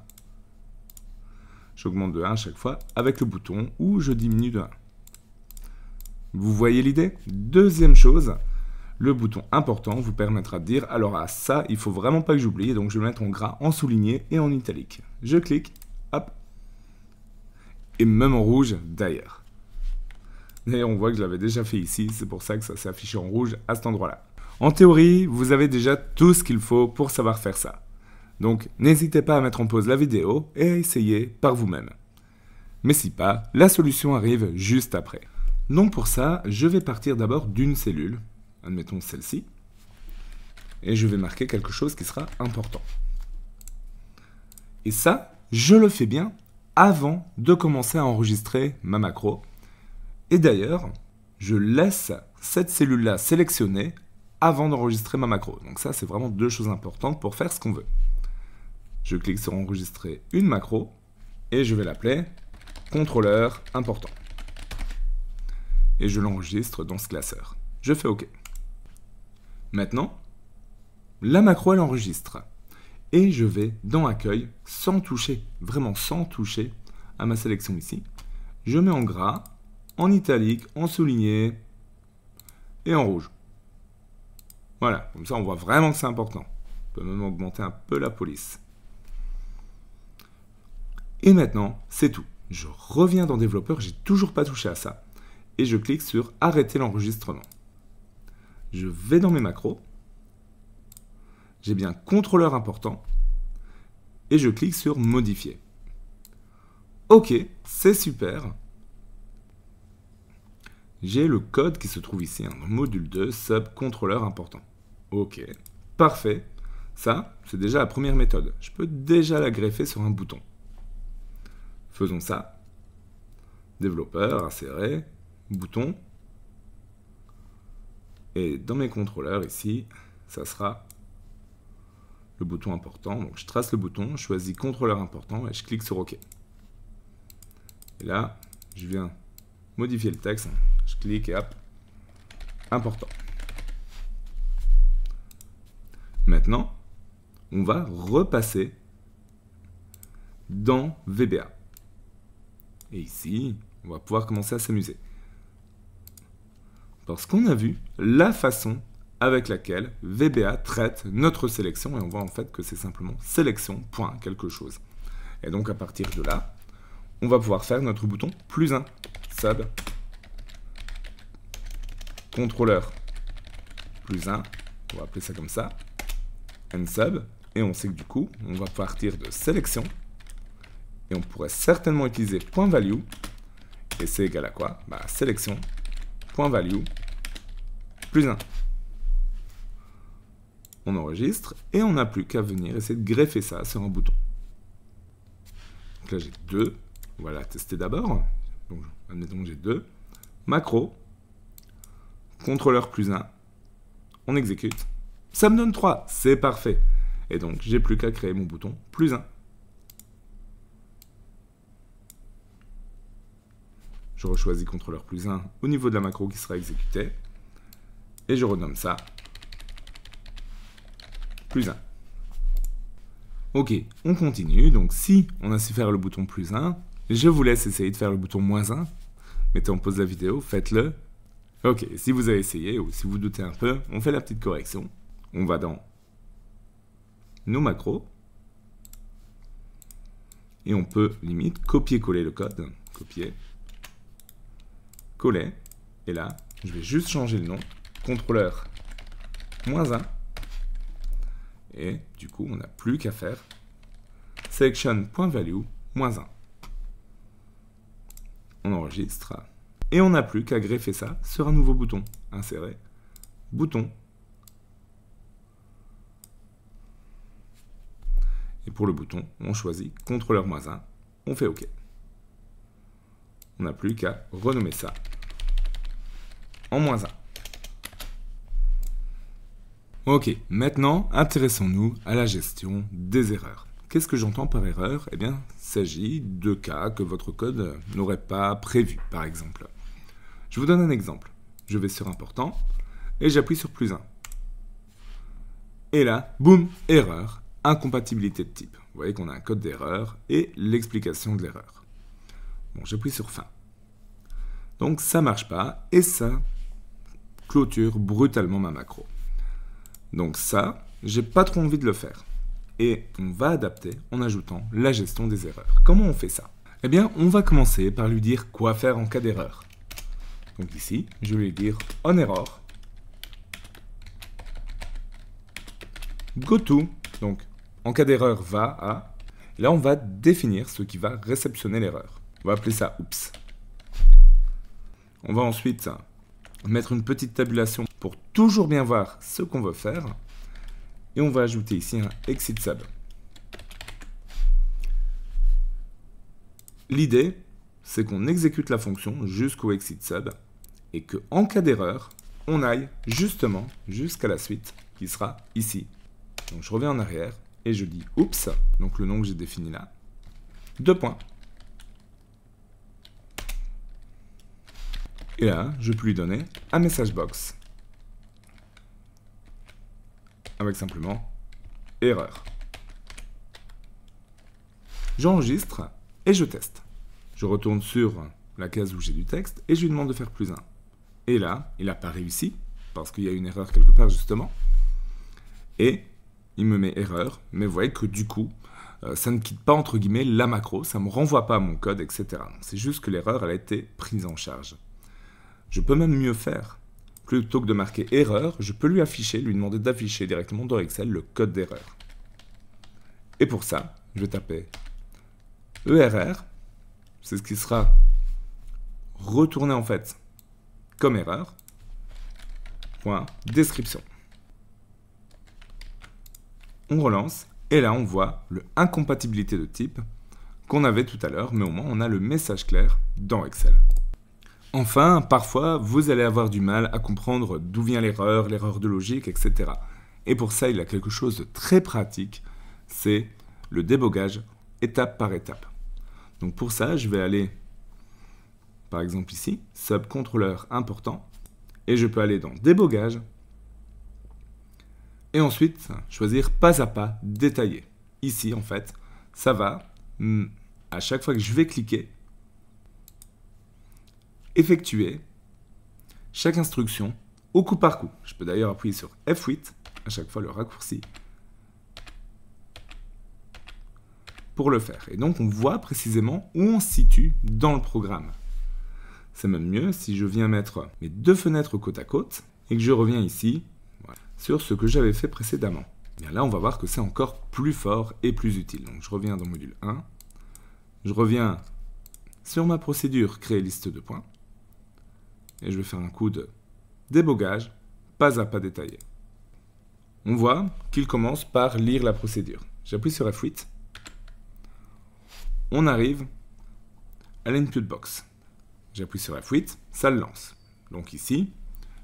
j'augmente de 1 à chaque fois avec le bouton, ou je diminue de 1. Vous voyez l'idée? Deuxième chose, le bouton important vous permettra de dire, alors à ça, il faut vraiment pas que j'oublie, donc je vais le mettre en gras, en souligné et en italique. Je clique, hop, et même en rouge d'ailleurs. D'ailleurs, on voit que je l'avais déjà fait ici, c'est pour ça que ça s'est affiché en rouge à cet endroit-là. En théorie, vous avez déjà tout ce qu'il faut pour savoir faire ça. Donc, n'hésitez pas à mettre en pause la vidéo et à essayer par vous-même. Mais si pas, la solution arrive juste après. Donc pour ça, je vais partir d'abord d'une cellule, admettons celle-ci, et je vais marquer quelque chose qui sera important. Et ça, je le fais bien avant de commencer à enregistrer ma macro. Et d'ailleurs, je laisse cette cellule-là sélectionnée avant d'enregistrer ma macro. Donc ça, c'est vraiment 2 choses importantes pour faire ce qu'on veut. Je clique sur enregistrer une macro et je vais l'appeler contrôleur important. Et je l'enregistre dans ce classeur. Je fais OK. Maintenant, la macro, elle enregistre. Et je vais dans accueil sans toucher, vraiment sans toucher à ma sélection ici. Je mets en gras, en italique, en souligné et en rouge. Voilà, comme ça on voit vraiment que c'est important. On peut même augmenter un peu la police. Et maintenant, c'est tout. Je reviens dans Développeur, j'ai toujours pas touché à ça. Et je clique sur Arrêter l'enregistrement. Je vais dans mes macros. J'ai bien Contrôleur important. Et je clique sur Modifier. Ok, c'est super. J'ai le code qui se trouve ici, dans le module 2, sub contrôleur important. Ok, parfait. Ça, c'est déjà la première méthode. Je peux déjà la greffer sur un bouton. Faisons ça. Développeur, insérer, bouton. Et dans mes contrôleurs ici, ça sera le bouton important. Donc je trace le bouton, je choisis contrôleur important et je clique sur OK. Et là, je viens modifier le texte. Je clique et hop, important. Maintenant, on va repasser dans VBA. Et ici, on va pouvoir commencer à s'amuser. Parce qu'on a vu la façon avec laquelle VBA traite notre sélection, et on voit en fait que c'est simplement sélection, point, quelque chose. Et donc à partir de là, on va pouvoir faire notre bouton +1, sub, contrôleur +1, on va appeler ça comme ça, and sub, et on sait que du coup, on va partir de sélection, et on pourrait certainement utiliser .value, et c'est égal à quoi? Sélection, .value, +1. On enregistre, et on n'a plus qu'à venir essayer de greffer ça sur un bouton. Donc là j'ai 2, on va la tester d'abord. Donc admettons que j'ai 2. Macro, contrôleur +1, on exécute. Ça me donne 3, c'est parfait. Et donc j'ai plus qu'à créer mon bouton +1. Je rechoisis contrôleur +1 au niveau de la macro qui sera exécutée. Et je renomme ça +1. Ok, on continue. Donc si on a su faire le bouton +1, je vous laisse essayer de faire le bouton -1. Mettez en pause la vidéo, faites-le. Ok, si vous avez essayé ou si vous doutez un peu, on fait la petite correction. On va dans nos macros. Et on peut limite copier-coller le code. Copier. Coller. Et là, je vais juste changer le nom. Contrôleur -1. Et du coup, on n'a plus qu'à faire selection.value -1. On enregistre. Et on n'a plus qu'à greffer ça sur un nouveau bouton. Insérer. Bouton. Et pour le bouton, on choisit contrôleur -1. On fait OK. On n'a plus qu'à renommer ça en -1. Ok, maintenant, intéressons-nous à la gestion des erreurs. Qu'est-ce que j'entends par erreur? Eh bien, il s'agit de cas que votre code n'aurait pas prévu, par exemple. Je vous donne un exemple. Je vais sur important et j'appuie sur +1. Et là, boum, erreur, incompatibilité de type. Vous voyez qu'on a un code d'erreur et l'explication de l'erreur. Bon, j'appuie sur fin. Donc ça marche pas et ça clôture brutalement ma macro. Donc ça, j'ai pas trop envie de le faire. Et on va adapter en ajoutant la gestion des erreurs. Comment on fait ça? Eh bien, on va commencer par lui dire quoi faire en cas d'erreur. Donc ici, je vais lui dire on error. Go to. Donc, en cas d'erreur, va à. Et là, on va définir ce qui va réceptionner l'erreur. On va appeler ça oups. On va ensuite mettre une petite tabulation pour toujours bien voir ce qu'on veut faire. Et on va ajouter ici un exit sub. L'idée, c'est qu'on exécute la fonction jusqu'au exit sub et qu'en cas d'erreur, on aille justement jusqu'à la suite qui sera ici. Donc je reviens en arrière et je dis oups, donc le nom que j'ai défini là, 2 points. Et là, je peux lui donner un message box avec simplement erreur. J'enregistre et je teste. Je retourne sur la case où j'ai du texte et je lui demande de faire +1. Et là, il n'a pas réussi parce qu'il y a une erreur quelque part justement. Et il me met erreur, mais vous voyez que du coup, ça ne quitte pas entre guillemets la macro, ça ne me renvoie pas à mon code, etc. C'est juste que l'erreur, elle a été prise en charge. Je peux même mieux faire. Plutôt que de marquer erreur, je peux lui demander d'afficher directement dans Excel le code d'erreur. Et pour ça, je vais taper ERR, c'est ce qui sera retourné en fait comme erreur, point description. On relance, et là on voit le incompatibilité de type qu'on avait tout à l'heure, mais au moins on a le message clair dans Excel. Enfin, parfois, vous allez avoir du mal à comprendre d'où vient l'erreur de logique, etc. Et pour ça, il y a quelque chose de très pratique, c'est le débogage étape par étape. Donc pour ça, je vais aller, par exemple ici, subcontrôleur important, et je peux aller dans débogage, et ensuite choisir pas à pas détaillé. Ici, en fait, ça va, à chaque fois que je vais cliquer, effectuer chaque instruction au coup par coup. Je peux d'ailleurs appuyer sur F8, à chaque fois le raccourci, pour le faire. Et donc on voit précisément où on se situe dans le programme. C'est même mieux si je viens mettre mes deux fenêtres côte à côte et que je reviens ici sur ce que j'avais fait précédemment. Bien là, on va voir que c'est encore plus fort et plus utile. Donc je reviens dans module 1, je reviens sur ma procédure créer liste de points et je vais faire un coup de débogage, pas à pas détaillé. On voit qu'il commence par lire la procédure. J'appuie sur F8. On arrive à l'input box. J'appuie sur F8, ça le lance. Donc ici,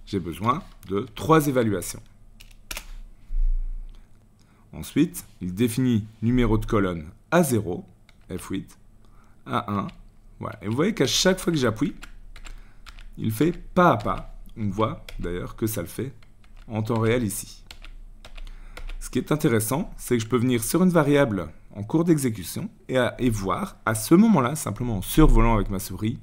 j'ai besoin de 3 évaluations. Ensuite, il définit numéro de colonne à 0, F8, à 1. Voilà. Et vous voyez qu'à chaque fois que j'appuie, il fait pas à pas. On voit d'ailleurs que ça le fait en temps réel ici. Ce qui est intéressant, c'est que je peux venir sur une variable en cours d'exécution et voir à ce moment-là, simplement en survolant avec ma souris,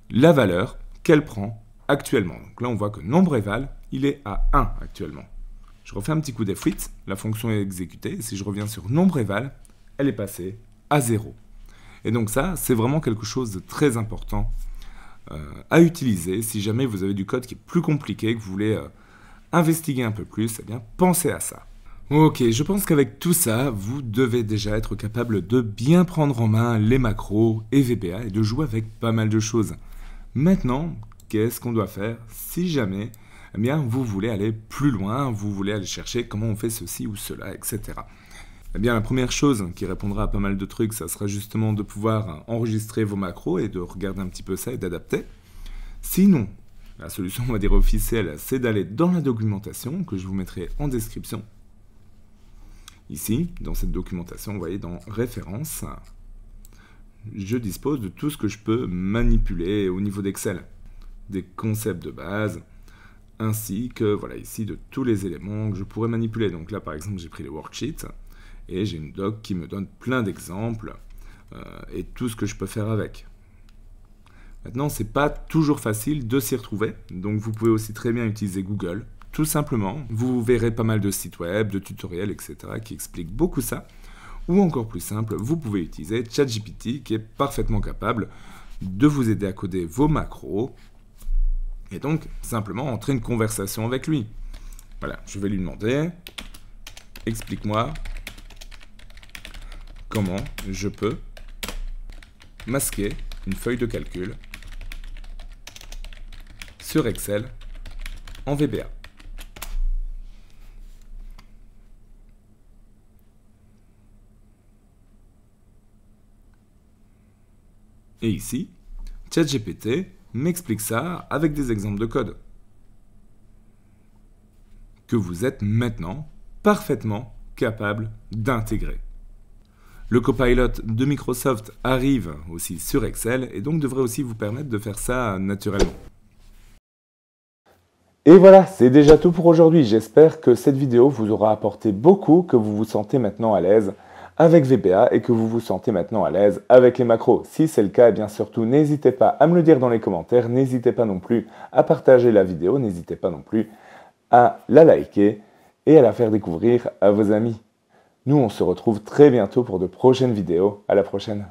la valeur qu'elle prend actuellement. Donc là, on voit que nombre éval, il est à 1 actuellement. Je refais un petit coup d'F8, la fonction est exécutée, et si je reviens sur nombre éval, elle est passée à 0. Et donc ça, c'est vraiment quelque chose de très important à utiliser. Si jamais vous avez du code qui est plus compliqué, que vous voulez investiguer un peu plus, eh bien, pensez à ça. Ok, je pense qu'avec tout ça, vous devez déjà être capable de bien prendre en main les macros et VBA et de jouer avec pas mal de choses. Maintenant, qu'est-ce qu'on doit faire si jamais eh bien, vous voulez aller plus loin, vous voulez aller chercher comment on fait ceci ou cela, etc. Eh bien, la première chose qui répondra à pas mal de trucs, ça sera justement de pouvoir enregistrer vos macros et de regarder un petit peu ça et d'adapter. Sinon, la solution, on va dire officielle, c'est d'aller dans la documentation que je vous mettrai en description. Ici, dans cette documentation, vous voyez, dans Références, je dispose de tout ce que je peux manipuler au niveau d'Excel. Des concepts de base, ainsi que, voilà, ici, de tous les éléments que je pourrais manipuler. Donc là, par exemple, j'ai pris les worksheets, et j'ai une doc qui me donne plein d'exemples, et tout ce que je peux faire avec. Maintenant, c'est pas toujours facile de s'y retrouver, donc vous pouvez aussi très bien utiliser Google. Tout simplement, vous verrez pas mal de sites web, de tutoriels, etc. qui expliquent beaucoup ça. Ou encore plus simple, vous pouvez utiliser ChatGPT qui est parfaitement capable de vous aider à coder vos macros et donc simplement entrer une conversation avec lui. Voilà, je vais lui demander, explique-moi comment je peux masquer une feuille de calcul sur Excel en VBA. Et ici, ChatGPT m'explique ça avec des exemples de code que vous êtes maintenant parfaitement capable d'intégrer. Le Copilot de Microsoft arrive aussi sur Excel et donc devrait aussi vous permettre de faire ça naturellement. Et voilà, c'est déjà tout pour aujourd'hui. J'espère que cette vidéo vous aura apporté beaucoup, que vous vous sentez maintenant à l'aise avec VBA et que vous vous sentez maintenant à l'aise avec les macros. Si c'est le cas, eh bien surtout n'hésitez pas à me le dire dans les commentaires, n'hésitez pas non plus à partager la vidéo, n'hésitez pas non plus à la liker et à la faire découvrir à vos amis. Nous, on se retrouve très bientôt pour de prochaines vidéos. À la prochaine!